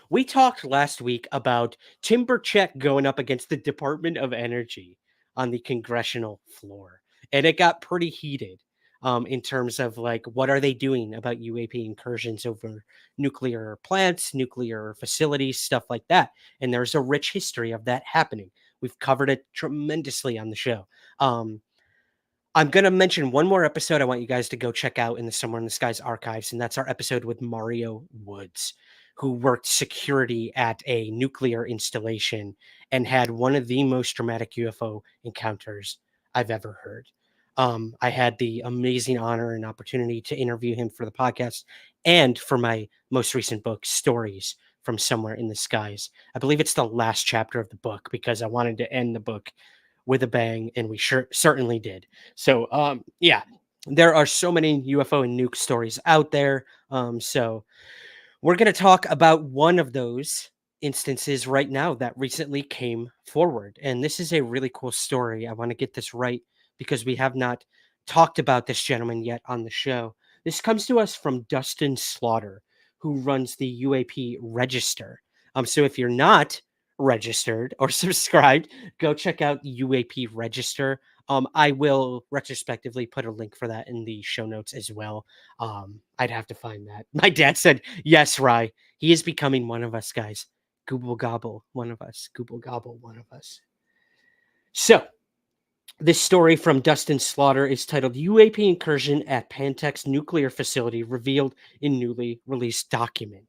We talked last week about Tim Burchett going up against the Department of Energy on the congressional floor, and it got pretty heated in terms of like, what are they doing about UAP incursions over nuclear plants, nuclear facilities, stuff like that. And there's a rich history of that happening. We've covered it tremendously on the show. I'm going to mention one more episode I want you guys to go check out in the Somewhere in the Skies archives, and that's our episode with Mario Woods, who worked security at a nuclear installation and had one of the most dramatic UFO encounters I've ever heard. I had the amazing honor and opportunity to interview him for the podcast and for my most recent book, Stories from Somewhere in the Skies. I believe it's the last chapter of the book because I wanted to end the book with a bang, and we certainly did. So, yeah, there are so many UFO and nuke stories out there. So we're going to talk about one of those instances right now that recently came forward. And this is a really cool story. I want to get this right because we have not talked about this gentleman yet on the show. This comes to us from Dustin Slaughter, who runs the UAP Register. So if you're not registered or subscribed, go check out UAP Register. I will retrospectively put a link for that in the show notes as well. I'd have to find that. My dad said, yes, Rye, he is becoming one of us, guys. Google gobble, one of us. Google gobble, one of us. So this story from Dustin Slaughter is titled UAP Incursion at Pantex Nuclear Facility Revealed in Newly Released Document.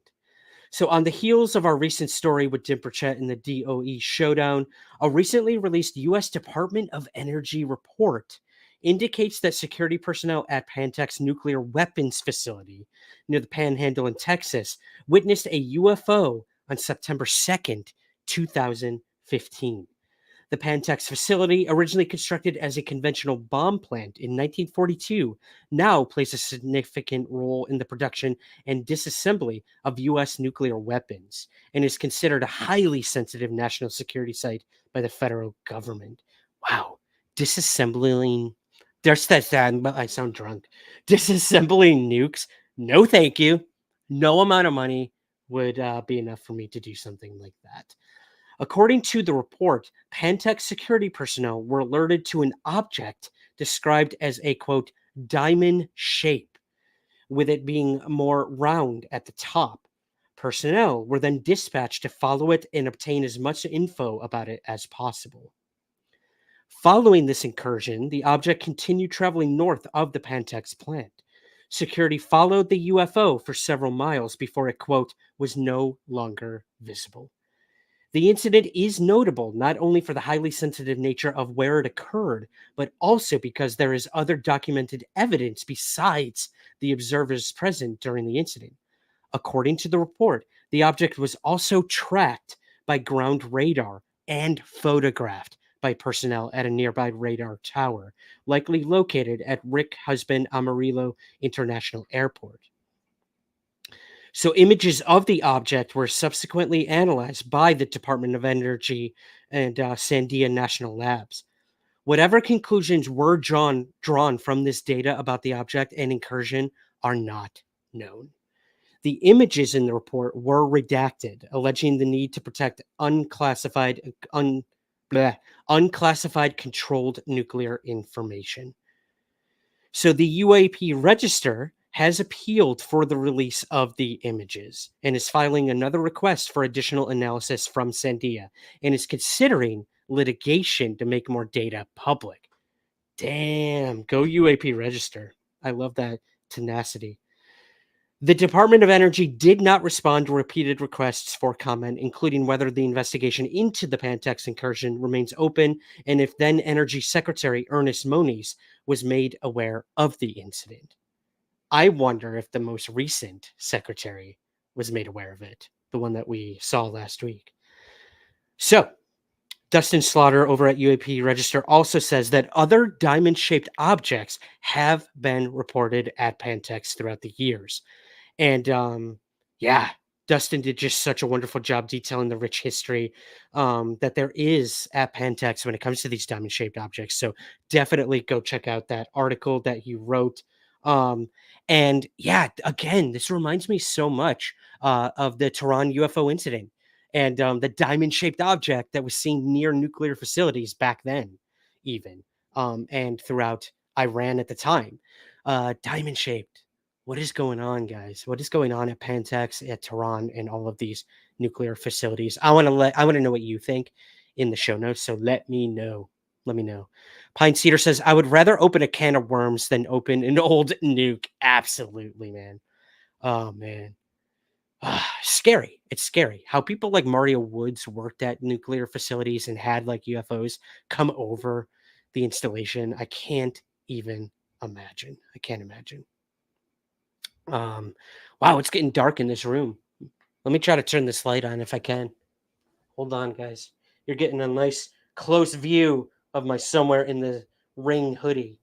So, on the heels of our recent story with Dimperchet and the DOE showdown, a recently released U.S. Department of Energy report indicates that security personnel at Pantex Nuclear Weapons Facility near the Panhandle in Texas witnessed a UFO on September 2nd, 2015. The Pantex facility, originally constructed as a conventional bomb plant in 1942, now plays a significant role in the production and disassembly of U.S. nuclear weapons and is considered a highly sensitive national security site by the federal government. Wow. Disassembling. There's that sound, but I sound drunk. Disassembling nukes. No, thank you. No amount of money would be enough for me to do something like that. According to the report, Pantex security personnel were alerted to an object described as a quote, diamond shape, with it being more round at the top. Personnel were then dispatched to follow it and obtain as much info about it as possible. Following this incursion, the object continued traveling north of the Pantex plant. Security followed the UFO for several miles before it, quote, was no longer visible. The incident is notable not only for the highly sensitive nature of where it occurred, but also because there is other documented evidence besides the observers present during the incident. According to the report, the object was also tracked by ground radar and photographed by personnel at a nearby radar tower, likely located at Rick Husband Amarillo International Airport. So images of the object were subsequently analyzed by the Department of Energy and Sandia National Labs. Whatever conclusions were drawn from this data about the object and incursion are not known. The images in the report were redacted, alleging the need to protect unclassified controlled nuclear information. So the UAP register has appealed for the release of the images and is filing another request for additional analysis from Sandia and is considering litigation to make more data public. Damn, go UAP register. I love that tenacity. The Department of Energy did not respond to repeated requests for comment, including whether the investigation into the Pantex incursion remains open and if then Energy Secretary Ernest Moniz was made aware of the incident. I wonder if the most recent secretary was made aware of it, the one that we saw last week. So, Dustin Slaughter over at UAP Register also says that other diamond shaped objects have been reported at Pantex throughout the years. And yeah, Dustin did just such a wonderful job detailing the rich history that there is at Pantex when it comes to these diamond shaped objects. So definitely go check out that article that he wrote. And yeah, again, this reminds me so much of the Tehran UFO incident and the diamond shaped object that was seen near nuclear facilities back then, even and throughout Iran at the time. Diamond shaped. What is going on, guys? What is going on at Pantex, at Tehran, and all of these nuclear facilities? I want to know what you think in the show notes. So let me know. Let me know. Pine Cedar says, I would rather open a can of worms than open an old nuke. Absolutely, man. Oh man. Scary. It's scary how people like Mario Woods worked at nuclear facilities and had like UFOs come over the installation. I can't even imagine. I can't imagine. Wow, it's getting dark in this room. Let me try to turn this light on if I can. Hold on, guys. You're getting a nice close view of my somewhere in the ring hoodie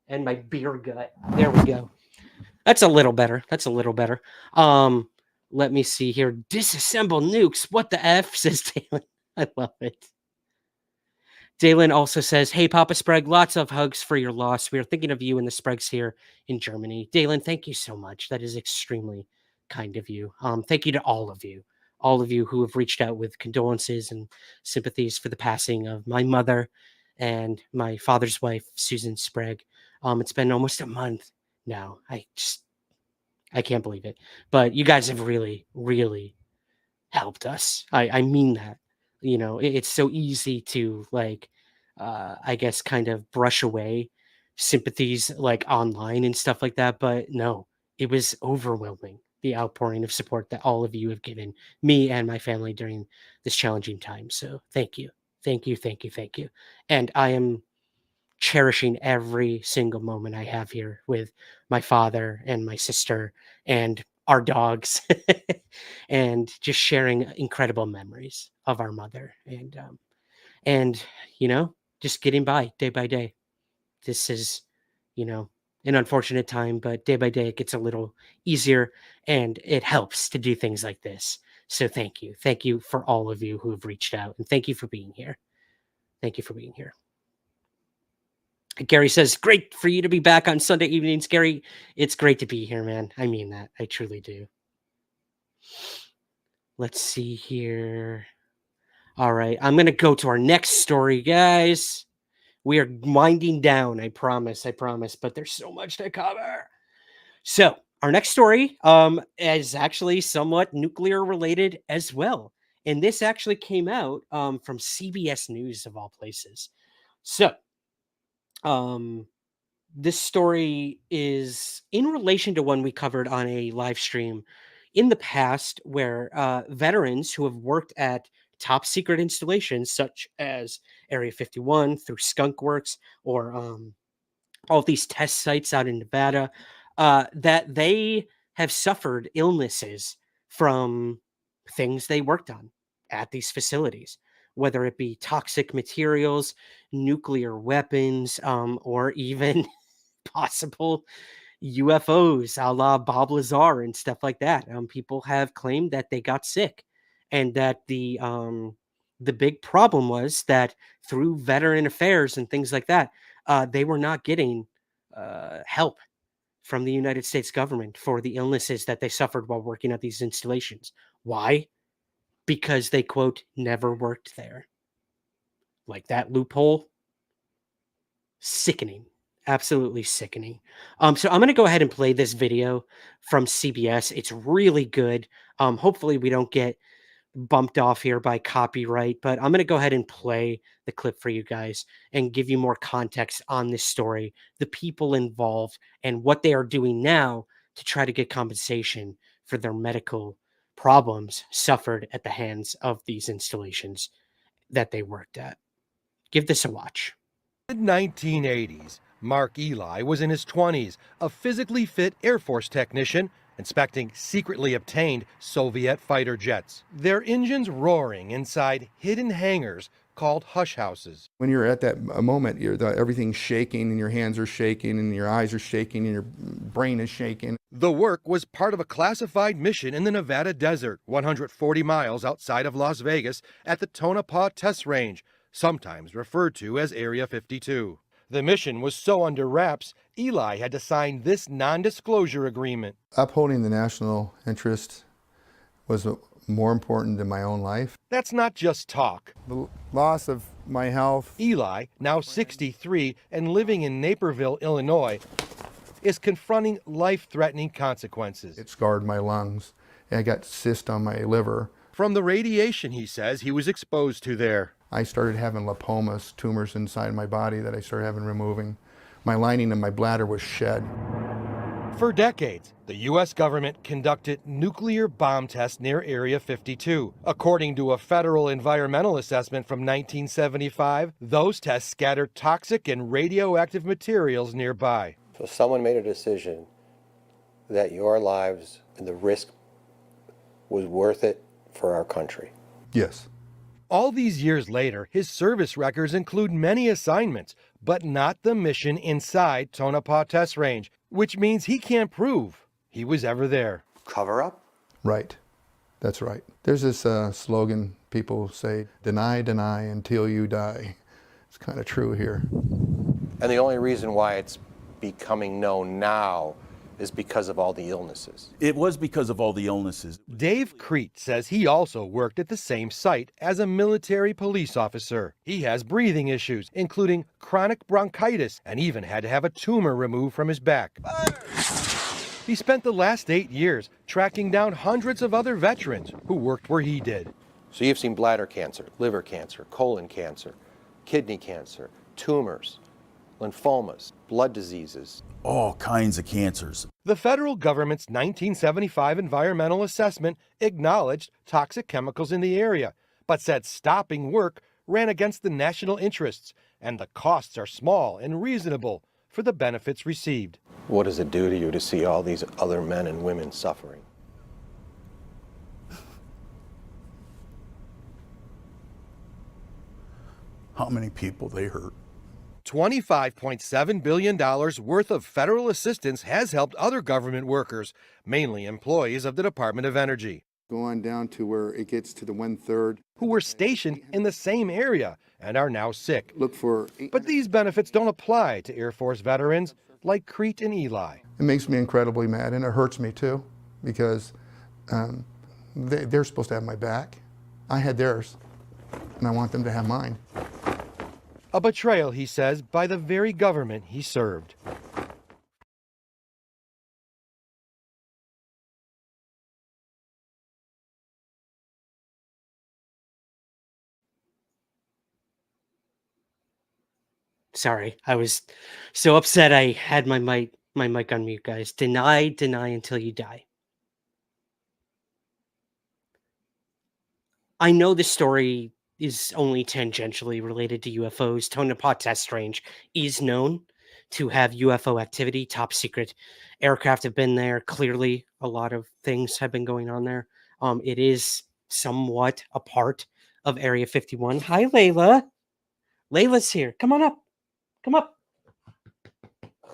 and my beer gut. There we go. That's a little better. That's a little better. Let me see here. Disassemble nukes. What the F, says Taylor. I love it. Dalen also says, hey, Papa Sprague, lots of hugs for your loss. We are thinking of you and the Spragues here in Germany. Dalen, thank you so much. That is extremely kind of you. Thank you to all of you who have reached out with condolences and sympathies for the passing of my mother and my father's wife, Susan Sprague. It's been almost a month now. I can't believe it. But you guys have really, really helped us. I mean that. You know, it's so easy to like I guess kind of brush away sympathies like online and stuff like that, but no, it was overwhelming the outpouring of support that all of you have given me and my family during this challenging time. So thank you. Thank you, thank you, thank you. And I am cherishing every single moment I have here with my father and my sister and our dogs and just sharing incredible memories of our mother and just getting by day. This is, an unfortunate time, but day by day it gets a little easier and it helps to do things like this. So thank you. Thank you for all of you who have reached out, and thank you for being here. Thank you for being here. Gary says, great for you to be back on Sunday evenings. Gary, it's great to be here, man. I mean that. I truly do. Let's see here. All right. I'm going to go to our next story, guys. We are winding down. I promise. But there's so much to cover. So our next story is actually somewhat nuclear related as well. And this actually came out from CBS News of all places. So this story is in relation to one we covered on a live stream in the past where veterans who have worked at top secret installations such as Area 51 through Skunk Works or all of these test sites out in Nevada, that they have suffered illnesses from things they worked on at these facilities, whether it be toxic materials, nuclear weapons, or even possible UFOs a la Bob Lazar and stuff like that. People have claimed that they got sick and that the big problem was that through veteran affairs and things like that, they were not getting help from the United States government for the illnesses that they suffered while working at these installations. Why? Because they, quote, never worked there. Like that loophole. Sickening. Absolutely sickening. So I'm going to go ahead and play this video from CBS. It's really good. Hopefully we don't get bumped off here by copyright, but I'm going to go ahead and play the clip for you guys and give you more context on this story, the people involved, and what they are doing now to try to get compensation for their medical problems suffered at the hands of these installations that they worked at. Give this a watch. Mid-1980s, Mark Eli was in his 20s, a physically fit Air Force technician inspecting secretly obtained Soviet fighter jets. Their engines roaring inside hidden hangars called hush houses. When you're at that moment, everything's shaking and your hands are shaking and your eyes are shaking and your brain is shaking. The work was part of a classified mission in the Nevada desert, 140 miles outside of Las Vegas at the Tonopah Test Range, sometimes referred to as Area 52. The mission was so under wraps, Eli had to sign this non-disclosure agreement. Upholding the national interest was more important than my own life. That's not just talk. The loss of my health. Eli, now 63 and living in Naperville, Illinois, is confronting life-threatening consequences. It scarred my lungs, and I got cyst on my liver. From the radiation, he says, he was exposed to there. I started having lipomas, tumors inside my body that I started having removing. My lining of my bladder was shed. For decades, the U.S. government conducted nuclear bomb tests near Area 52. According to a federal environmental assessment from 1975, those tests scattered toxic and radioactive materials nearby. So someone made a decision that your lives and the risk was worth it for our country. Yes. All these years later, his service records include many assignments, but not the mission inside Tonopah Test Range, which means he can't prove he was ever there. Cover up? Right. That's right. There's this slogan people say, deny until you die. It's kind of true here. And the only reason why it's becoming known now is because of all the illnesses. It was because of all the illnesses. Dave Crete says he also worked at the same site as a military police officer. He has breathing issues, including chronic bronchitis, and even had to have a tumor removed from his back. He spent the last 8 years tracking down hundreds of other veterans who worked where he did. So you've seen bladder cancer, liver cancer, colon cancer, kidney cancer, tumors, lymphomas, blood diseases. all kinds of cancers. The federal government's 1975 environmental assessment acknowledged toxic chemicals in the area, but said stopping work ran against the national interests, and the costs are small and reasonable for the benefits received. What does it do to you to see all these other men and women suffering? How many people they hurt. $25.7 billion worth of federal assistance has helped other government workers, mainly employees of the Department of Energy, Go on down to where it gets to the 1/3. who were stationed in the same area and are now sick. Look for. But these benefits don't apply to Air Force veterans like Crete and Eli. It makes me incredibly mad, and it hurts me too, because they're supposed to have my back. I had theirs, and I want them to have mine. A betrayal, he says, by the very government he served. Sorry, I was so upset I had my mic on mute, guys. Deny until you die. I know this story is only tangentially related to UFOs. Tonopah Test Range is known to have UFO activity, top secret. Aircraft have been there. Clearly, a lot of things have been going on there. It is somewhat a part of Area 51. Hi, Layla. Layla's here. Come on up. Come up.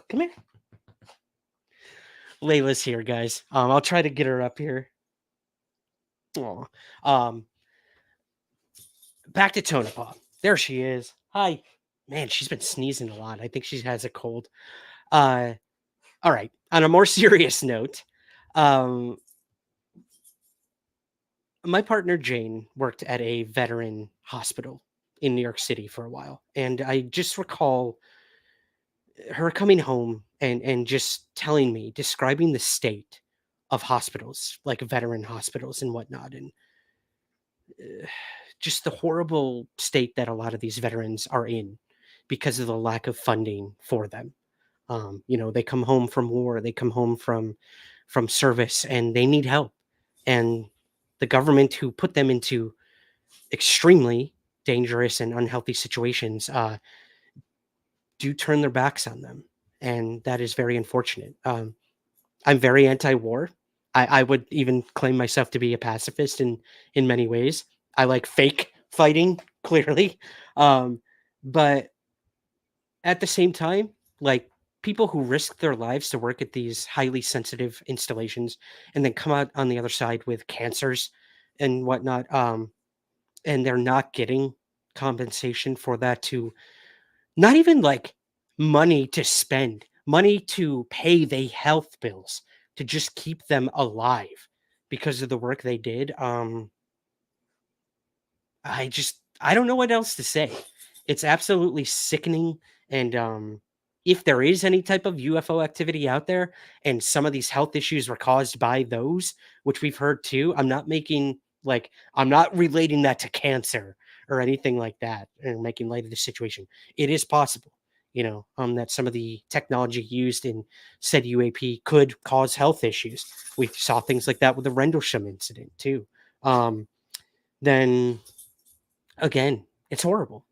Come here. Layla's here, guys. I'll try to get her up here. Aw. Back to Tonopah. There she is. Hi. Man, she's been sneezing a lot. I think she has a cold. All right. On a more serious note, my partner Jane worked at a veteran hospital in New York City for a while. And I just recall her coming home and just telling me, describing the state of hospitals, like veteran hospitals and whatnot. And just the horrible state that a lot of these veterans are in because of the lack of funding for them. They come home from war, they come home from service, and they need help. And the government who put them into extremely dangerous and unhealthy situations do turn their backs on them. And that is very unfortunate. I'm very anti-war. I would even claim myself to be a pacifist in many ways. I like fake fighting, clearly. But at the same time, like, people who risk their lives to work at these highly sensitive installations and then come out on the other side with cancers and whatnot, and they're not getting compensation for that, to not even like money to spend, money to pay the health bills, to just keep them alive because of the work they did. I don't know what else to say. It's absolutely sickening. And if there is any type of UFO activity out there and some of these health issues were caused by those, which we've heard too, I'm not relating that to cancer or anything like that, or making light of the situation. It is possible, that some of the technology used in said UAP could cause health issues. We saw things like that with the Rendlesham incident too. Then again, it's horrible.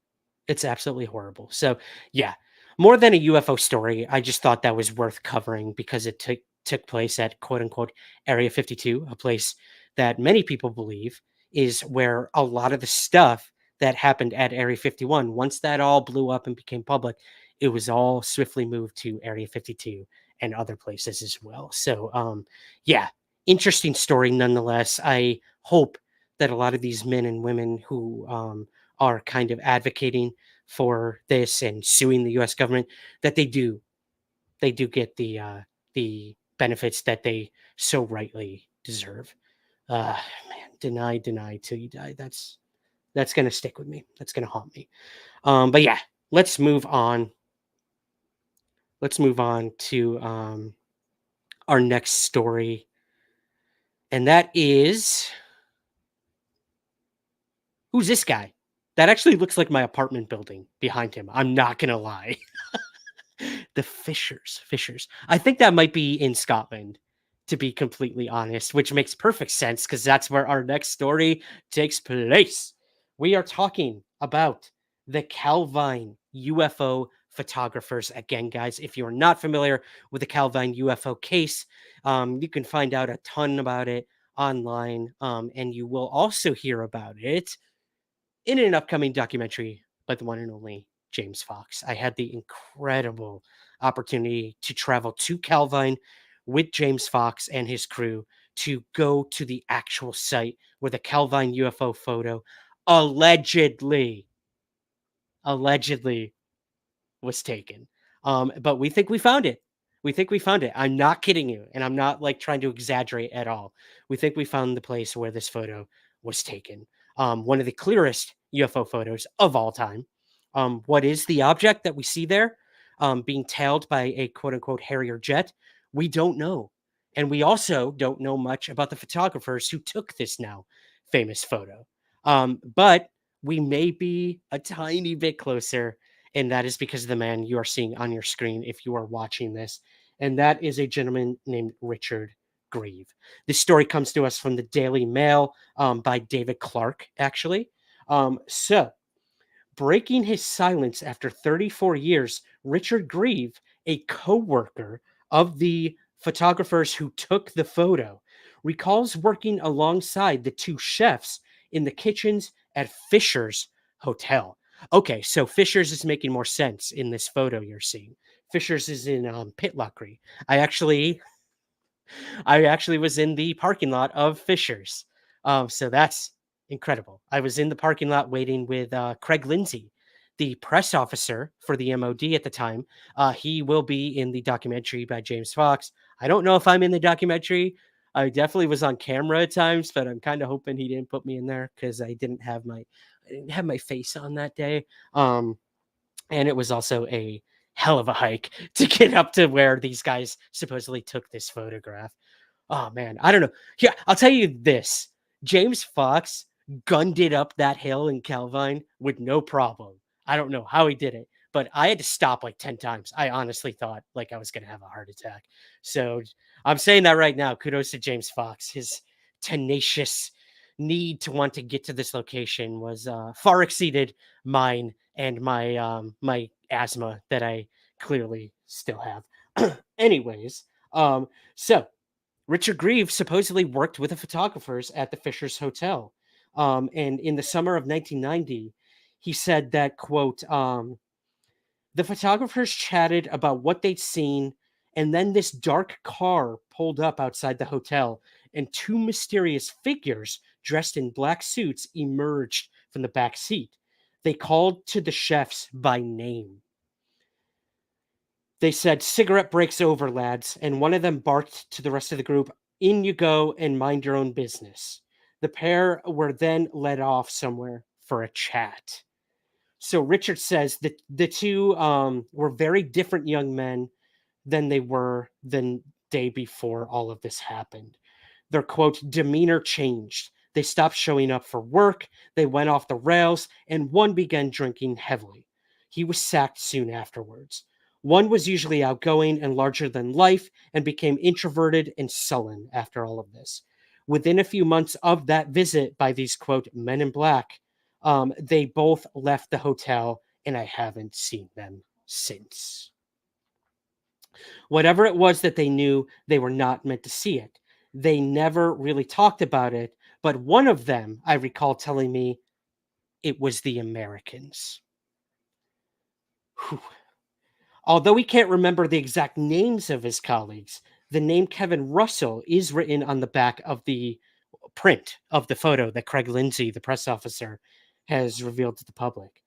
It's absolutely horrible. So yeah, more than a UFO story, I just thought that was worth covering because it took place at quote unquote Area 52, a place that many people believe is where a lot of the stuff that happened at Area 51, once that all blew up and became public, it was all swiftly moved to Area 52 and other places as well. So yeah, interesting story nonetheless. I hope that a lot of these men and women who are kind of advocating for this and suing the U.S. government, that they do get the benefits that they so rightly deserve. Man, deny till you die. That's gonna stick with me. That's gonna haunt me. But yeah, let's move on. Let's move on to our next story, and that is, who's this guy? That actually looks like my apartment building behind him. I'm not gonna lie. The Fishers. I think that might be in Scotland, to be completely honest, which makes perfect sense because that's where our next story takes place. We are talking about the Calvine UFO photographers. Again, guys, if you're not familiar with the Calvine UFO case, you can find out a ton about it online, and you will also hear about it in an upcoming documentary by the one and only James Fox. I had the incredible opportunity to travel to Calvine with James Fox and his crew to go to the actual site where the Calvine UFO photo allegedly was taken. But we think we found it. I'm not kidding you, and I'm not like trying to exaggerate at all. We think we found the place where this photo was taken. One of the clearest UFO photos of all time. What is the object that we see there being tailed by a quote unquote Harrier jet? We don't know. And we also don't know much about the photographers who took this now famous photo. But we may be a tiny bit closer, and that is because of the man you are seeing on your screen if you are watching this. And that is a gentleman named Richard Grieve. This story comes to us from the Daily Mail by David Clark, actually. So, breaking his silence after 34 years, Richard Grieve, a co-worker of the photographers who took the photo, recalls working alongside the two chefs in the kitchens at Fisher's Hotel. Okay, so Fisher's is making more sense in this photo you're seeing. Fisher's is in Pitlochry. I actually was in the parking lot of Fisher's. So that's incredible. I was in the parking lot waiting with Craig Lindsay, the press officer for the MOD at the time. He will be in the documentary by James Fox. I don't know if I'm in the documentary. I definitely was on camera at times, but I'm kind of hoping he didn't put me in there because I didn't have my face on that day. And it was also a hell of a hike to get up to where these guys supposedly took this photograph. Oh man, I don't know. Yeah, I'll tell you this. James Fox gunned it up that hill in Calvine with no problem. I don't know how he did it, but I had to stop like 10 times. I honestly thought like I was going to have a heart attack. So I'm saying that right now. Kudos to James Fox. His tenacious need to want to get to this location was far exceeded mine and my asthma that I clearly still have. Anyways, so Richard Grieve supposedly worked with the photographers at the Fisher's Hotel. And in the summer of 1990, he said that, quote, the photographers chatted about what they'd seen, and then this dark car pulled up outside the hotel, and two mysterious figures dressed in black suits emerged from the back seat. They called to the chefs by name. They said, "Cigarette break's over, lads," and one of them barked to the rest of the group, "In you go and mind your own business." The pair were then led off somewhere for a chat. So Richard says that the two were very different young men than they were the day before all of this happened. Their, quote, demeanor changed. They stopped showing up for work, they went off the rails, and one began drinking heavily. He was sacked soon afterwards. One was usually outgoing and larger than life and became introverted and sullen after all of this. Within a few months of that visit by these, quote, men in black, they both left the hotel, and I haven't seen them since. Whatever it was that they knew, they were not meant to see it. They never really talked about it, but one of them, I recall telling me, it was the Americans. Whew. Although he can't remember the exact names of his colleagues, the name Kevin Russell is written on the back of the print of the photo that Craig Lindsay, the press officer, has revealed to the public.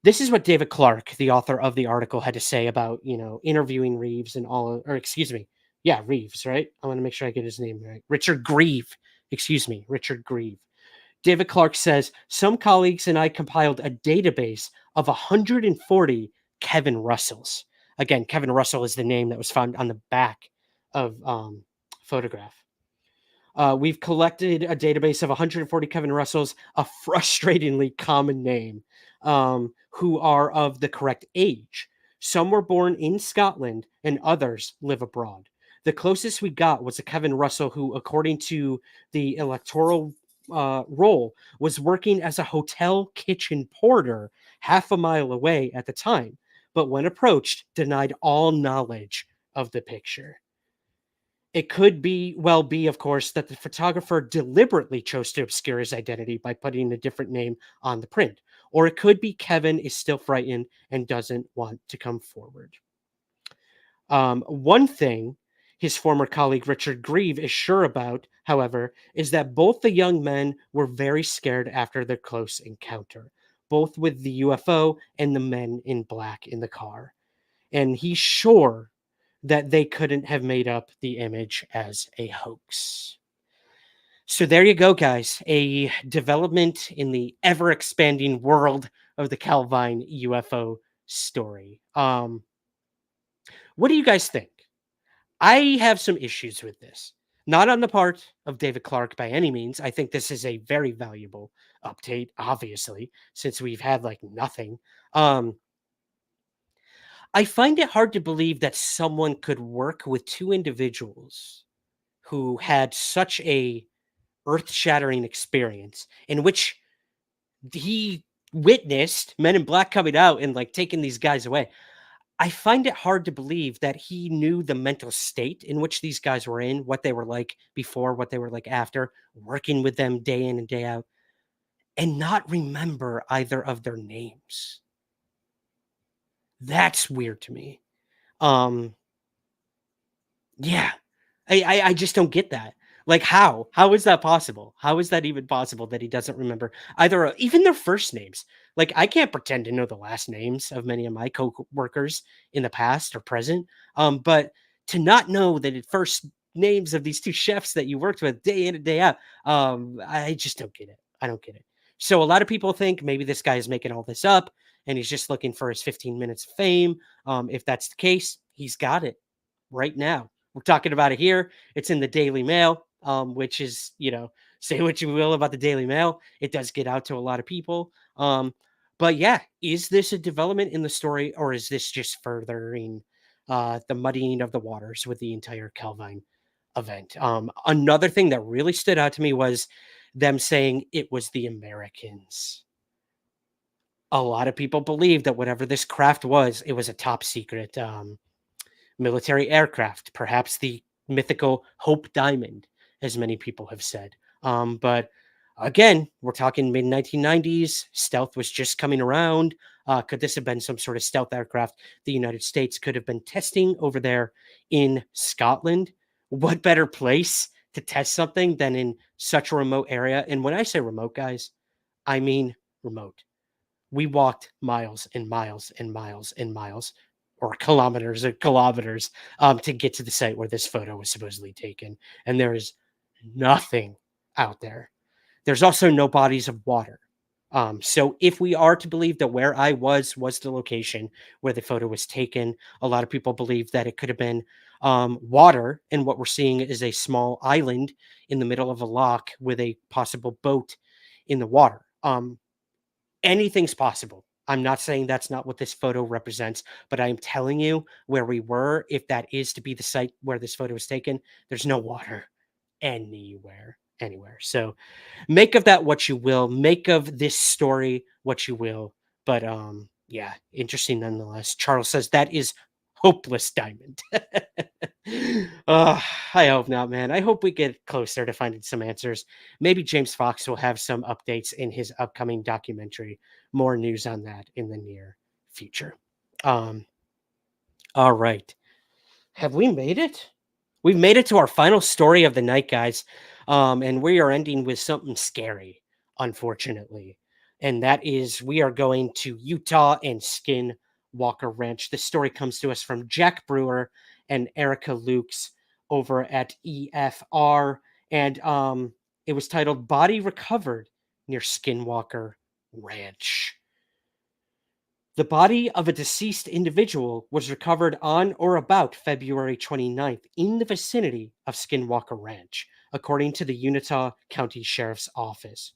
This is what David Clark, the author of the article, had to say about, interviewing Reeves and all, or excuse me. Yeah, Reeves, right? I want to make sure I get his name right. Richard Grieve. Richard Grieve. David Clark says, some colleagues and I compiled a database of 140 Kevin Russells. Again, Kevin Russell is the name that was found on the back of photograph. We've collected a database of 140 Kevin Russells, a frustratingly common name, who are of the correct age. Some were born in Scotland and others live abroad. The closest we got was a Kevin Russell who, according to the electoral roll, was working as a hotel kitchen porter half a mile away at the time, but when approached, denied all knowledge of the picture. It could be, of course, that the photographer deliberately chose to obscure his identity by putting a different name on the print. Or it could be Kevin is still frightened and doesn't want to come forward. One thing his former colleague Richard Grieve is sure about, however, is that both the young men were very scared after their close encounter, both with the UFO and the men in black in the car. And he's sure that they couldn't have made up the image as a hoax. So there you go, guys. A development in the ever-expanding world of the Calvine UFO story. What do you guys think? I have some issues with this. Not on the part of David Clark by any means. I think this is a very valuable update, obviously, since we've had like nothing. I find it hard to believe that someone could work with two individuals who had such a earth-shattering experience in which he witnessed Men in Black coming out and like taking these guys away. I find it hard to believe that he knew the mental state in which these guys were in, what they were like before, what they were like after, working with them day in and day out, and not remember either of their names. That's weird to me. Yeah, I just don't get that. Like, how? How is that possible? How is that even possible that he doesn't remember either, even their first names? Like, I can't pretend to know the last names of many of my co-workers in the past or present. But to not know the first names of these two chefs that you worked with day in and day out, I just don't get it. I don't get it. So a lot of people think maybe this guy is making all this up and he's just looking for his 15 minutes of fame. If that's the case, he's got it right now. We're talking about it here. It's in the Daily Mail, which is, say what you will about the Daily Mail. It does get out to a lot of people. But yeah, is this a development in the story, or is this just furthering the muddying of the waters with the entire Calvine event? Another thing that really stood out to me was them saying it was the Americans. A lot of people believe that whatever this craft was, it was a top secret military aircraft, perhaps the mythical Hope Diamond, as many people have said. But again, we're talking mid-1990s. Stealth was just coming around. Could this have been some sort of stealth aircraft the United States could have been testing over there in Scotland? What better place to test something than in such a remote area? And when I say remote, guys, I mean remote. We walked miles and miles and miles and miles, or kilometers and kilometers, to get to the site where this photo was supposedly taken. And there is nothing out there. There's also no bodies of water. So if we are to believe that where I was the location where the photo was taken, a lot of people believe that it could have been water. And what we're seeing is a small island in the middle of a loch with a possible boat in the water. Anything's possible. I'm not saying that's not what this photo represents, but I'm telling you where we were, if that is to be the site where this photo was taken, there's no water anywhere. So make of that what you will. Make of this story what you will. But yeah, interesting nonetheless. Charles says that is hopeless diamond. I hope not, man. I hope we get closer to finding some answers. Maybe James Fox will have some updates in his upcoming documentary. More news on that in the near future. All right. Have we made it? We've made it to our final story of the night, guys. And we are ending with something scary, unfortunately. And that is, we are going to Utah and Skinwalker Ranch. This story comes to us from Jack Brewer and Erica Lukes over at EFR. And it was titled Body Recovered Near Skinwalker Ranch. The body of a deceased individual was recovered on or about February 29th in the vicinity of Skinwalker Ranch, according to the Utah County Sheriff's Office.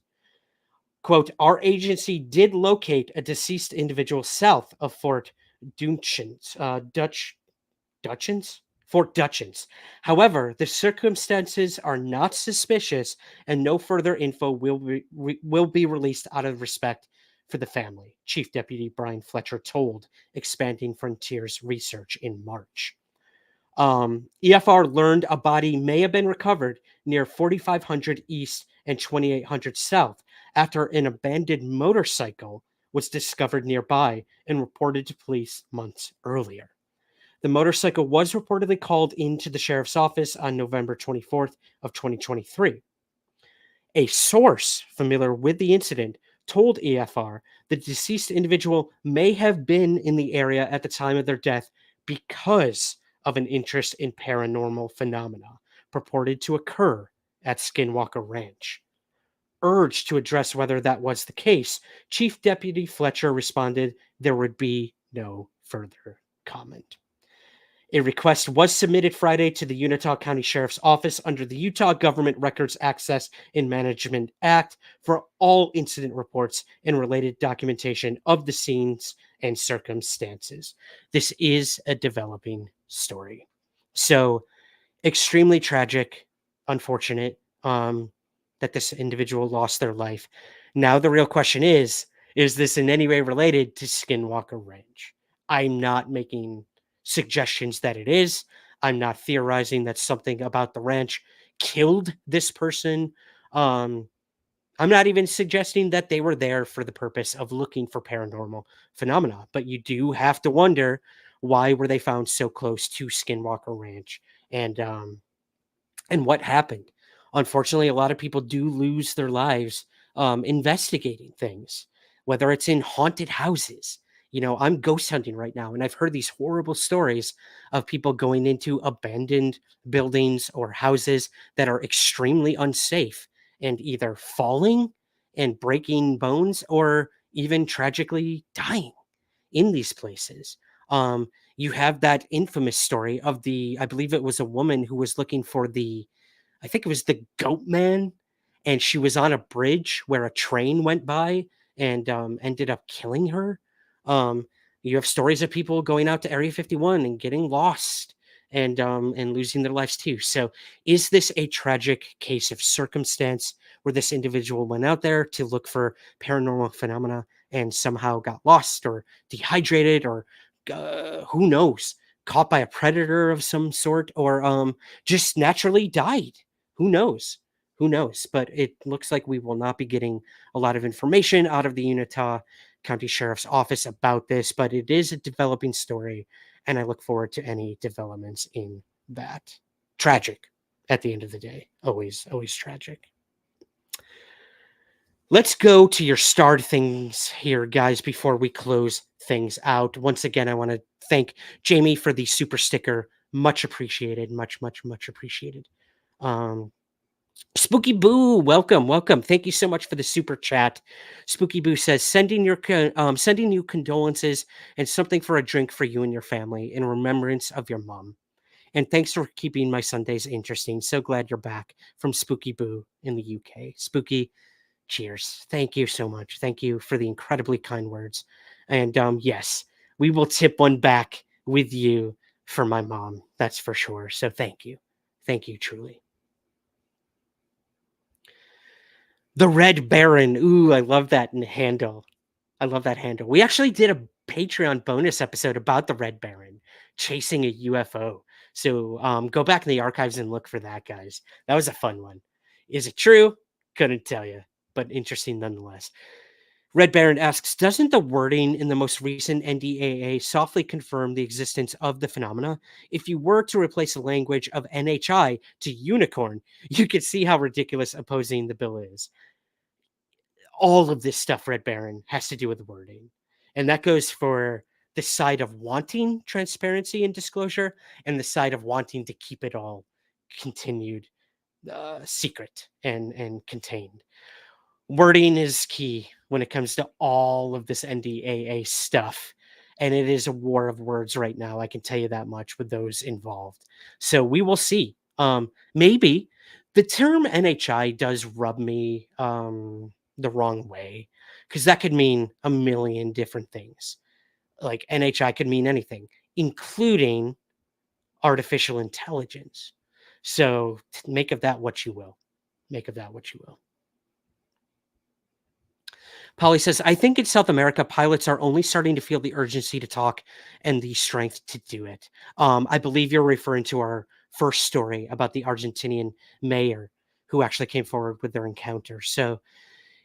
Quote, our agency did locate a deceased individual south of Fort Dutchins, Fort Dutchins. However, the circumstances are not suspicious, and no further info will be released out of respect for the family, Chief Deputy Brian Fletcher told Expanding Frontiers Research in March. EFR learned a body may have been recovered near 4500 East and 2800 South after an abandoned motorcycle was discovered nearby and reported to police months earlier. The motorcycle was reportedly called into the sheriff's office on November 24th of 2023. A source familiar with the incident told EFR the deceased individual may have been in the area at the time of their death because of an interest in paranormal phenomena purported to occur at Skinwalker Ranch. Urged to address whether that was the case, Chief Deputy Fletcher responded there would be no further comment. A request was submitted Friday to the Utah County Sheriff's Office under the Utah Government Records Access and Management Act for all incident reports and related documentation of the scenes and circumstances. This is a developing story. So, extremely tragic, unfortunate that this individual lost their life. Now, the real question is this in any way related to Skinwalker Ranch? I'm not making suggestions that it is. I'm not theorizing that something about the ranch killed this person. I'm not even suggesting that they were there for the purpose of looking for paranormal phenomena, but you do have to wonder, why were they found so close to Skinwalker Ranch, and what happened? Unfortunately, a lot of people do lose their lives investigating things, whether it's in haunted houses. You know, I'm ghost hunting right now, and I've heard these horrible stories of people going into abandoned buildings or houses that are extremely unsafe and either falling and breaking bones or even tragically dying in these places. You have that infamous story of I believe it was a woman who was looking for I think it was the Goat Man, and she was on a bridge where a train went by and ended up killing her. You have stories of people going out to Area 51 and getting lost and losing their lives too. So, is this a tragic case of circumstance where this individual went out there to look for paranormal phenomena and somehow got lost or dehydrated or who knows, caught by a predator of some sort, or just naturally died? Who knows? Who knows? But it looks like we will not be getting a lot of information out of the Utah County Sheriff's Office about this, but it is a developing story, and I look forward to any developments in that. Tragic at the end of the day. Always, always tragic. Let's go to your starred things here, guys, before we close things out. Once again, I want to thank Jamie for the super sticker. Much appreciated. Much, much, much appreciated. Spooky Boo, welcome. Thank you so much for the super chat. Spooky Boo says, sending you condolences and something for a drink for you and your family in remembrance of your mom. And thanks for keeping my Sundays interesting. So glad you're back, from Spooky Boo in the UK. Spooky, cheers. Thank you so much. Thank you for the incredibly kind words. And yes, we will tip one back with you for my mom. That's for sure. So thank you. Thank you, truly. The Red Baron. Ooh, I love that handle. I love that handle. We actually did a Patreon bonus episode about the Red Baron chasing a UFO. So go back in the archives and look for that, guys. That was a fun one. Is it true? Couldn't tell you, but interesting nonetheless. Red Baron asks, doesn't the wording in the most recent NDAA softly confirm the existence of the phenomena? If you were to replace the language of NHI to unicorn, you could see how ridiculous opposing the bill is. All of this stuff, Red Baron, has to do with wording. And that goes for the side of wanting transparency and disclosure and the side of wanting to keep it all continued secret and contained. Wording is key when it comes to all of this NDAA stuff. And it is a war of words right now. I can tell you that much with those involved. So we will see. Maybe the term NHI does rub me the wrong way, because that could mean a million different things. Like NHI could mean anything, including artificial intelligence. So make of that what you will. Make of that what you will. Polly says, I think in South America, pilots are only starting to feel the urgency to talk and the strength to do it. I believe you're referring to our first story about the Argentinian mayor who actually came forward with their encounter. So,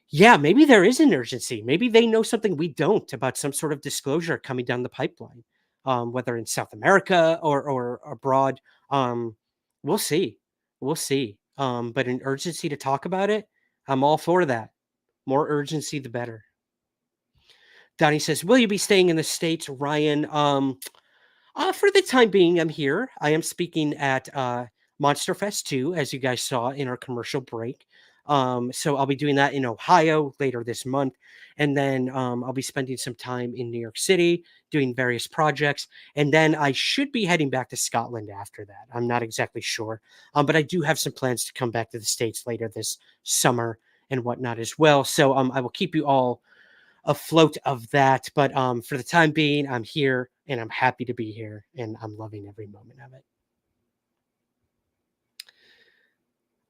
yeah, maybe there is an urgency. Maybe they know something we don't about some sort of disclosure coming down the pipeline, whether in South America or abroad. We'll see. We'll see. But an urgency to talk about it, I'm all for that. More urgency, the better. Donnie says, will you be staying in the States, Ryan? For the time being, I'm here. I am speaking at Monster Fest 2, as you guys saw in our commercial break. So I'll be doing that in Ohio later this month. And then I'll be spending some time in New York City doing various projects. And then I should be heading back to Scotland after that. I'm not exactly sure. But I do have some plans to come back to the States later this summer and whatnot as well. So I will keep you all afloat of that. But for the time being, I'm here and I'm happy to be here and I'm loving every moment of it.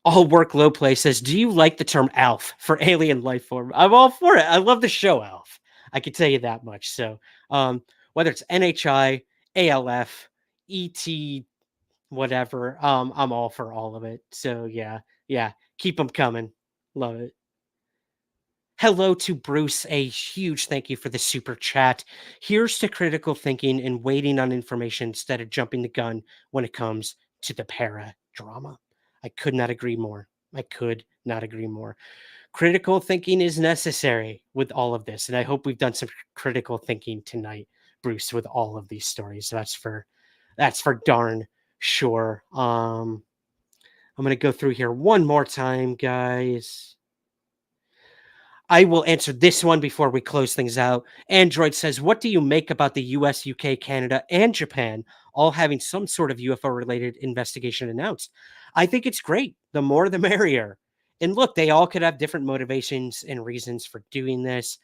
All Work Low Play says, do you like the term ALF for alien life form? I'm all for it. I love the show ALF. I can tell you that much. So whether it's NHI, ALF, ET, whatever, I'm all for all of it. So yeah, keep them coming. Love it. Hello to Bruce. A huge thank you for the super chat. Here's to critical thinking and waiting on information instead of jumping the gun when it comes to the para drama. I could not agree more. I could not agree more. Critical thinking is necessary with all of this. And I hope we've done some critical thinking tonight, Bruce, with all of these stories. That's for darn sure. I'm going to go through here one more time, guys. I will answer this one before we close things out. Android says, what do you make about the US, UK, Canada, and Japan all having some sort of UFO-related investigation announced? I think it's great. The more, the merrier. And look, they all could have different motivations and reasons for doing this.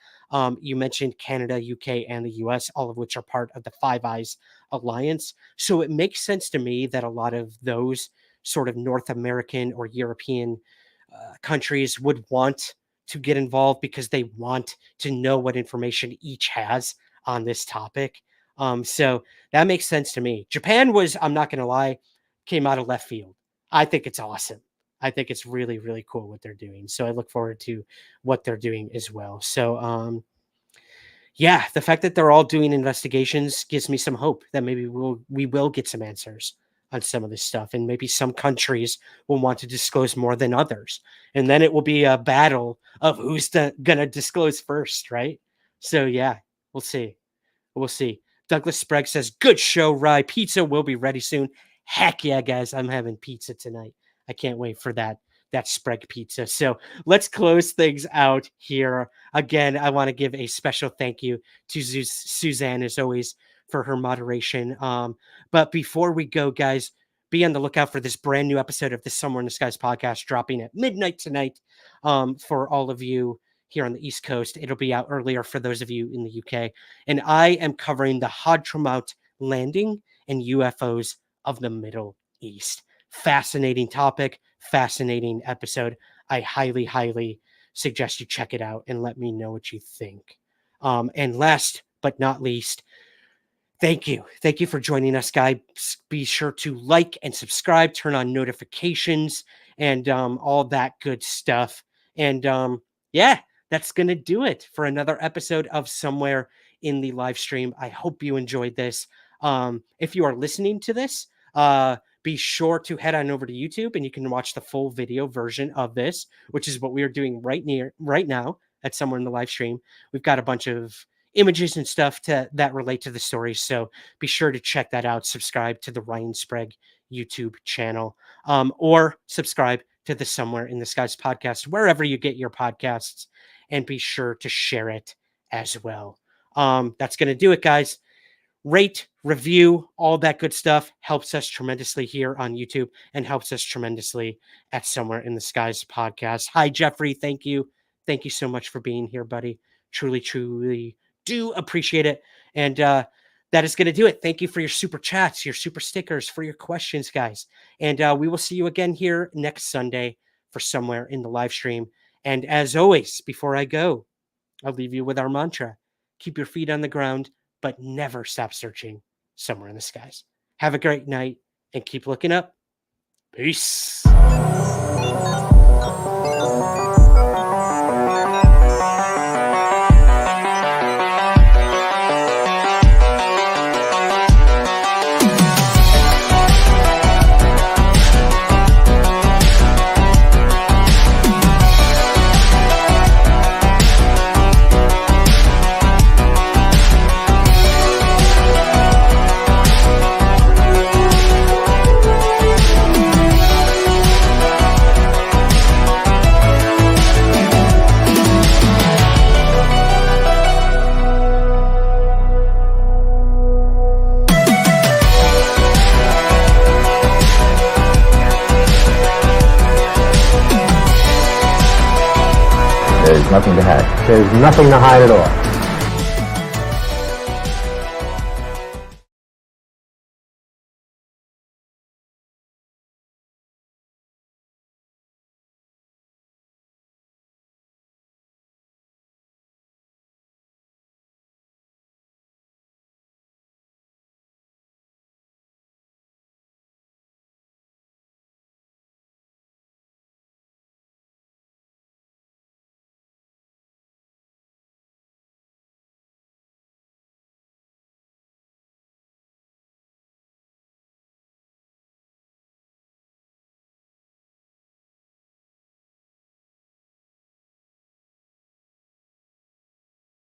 You mentioned Canada, UK, and the US, all of which are part of the Five Eyes Alliance. So it makes sense to me that a lot of those sort of North American or European countries would want to get involved because they want to know what information each has on this topic. So that makes sense to me. Japan was, I'm not going to lie, came out of left field. I think it's awesome. I think it's really, really cool what they're doing. So I look forward to what they're doing as well. So, yeah, the fact that they're all doing investigations gives me some hope that maybe we will get some answers on some of this stuff, and maybe some countries will want to disclose more than others, and then it will be a battle of who's gonna disclose first, right? So yeah, we'll see. Douglas Sprague says, good show, Rye. Pizza will be ready soon. Heck yeah, guys, I'm having pizza tonight. I can't wait for that Sprague pizza. So let's close things out here. Again, I want to give a special thank you to Suzanne, as always, for her moderation. But before we go, guys, be on the lookout for this brand new episode of the Somewhere in the Skies podcast dropping at midnight tonight. For all of you here on the East Coast, it'll be out earlier for those of you in the UK. And I am covering the Hadramaut landing and UFOs of the Middle East. Fascinating topic, fascinating episode. I highly, highly suggest you check it out and let me know what you think. And last but not least, thank you. Thank you for joining us, guys. Be sure to like and subscribe, turn on notifications, and all that good stuff. And yeah, that's going to do it for another episode of Somewhere in the Live Stream. I hope you enjoyed this. If you are listening to this, be sure to head on over to YouTube and you can watch the full video version of this, which is what we are doing right now at Somewhere in the Live Stream. We've got a bunch of images and stuff that relate to the story. So be sure to check that out. Subscribe to the Ryan Sprague YouTube channel, or subscribe to the Somewhere in the Skies podcast, wherever you get your podcasts, and be sure to share it as well. That's going to do it, guys. Rate, review, all that good stuff helps us tremendously here on YouTube and helps us tremendously at Somewhere in the Skies podcast. Hi, Jeffrey. Thank you. Thank you so much for being here, buddy. Truly, truly do appreciate it. And that is going to do it. Thank you for your super chats, your super stickers, for your questions, guys. And we will see you again here next Sunday for Somewhere in the Live Stream. And as always, before I go, I'll leave you with our mantra. Keep your feet on the ground, but never stop searching somewhere in the skies. Have a great night and keep looking up. Peace. There's nothing to hide. There's nothing to hide at all.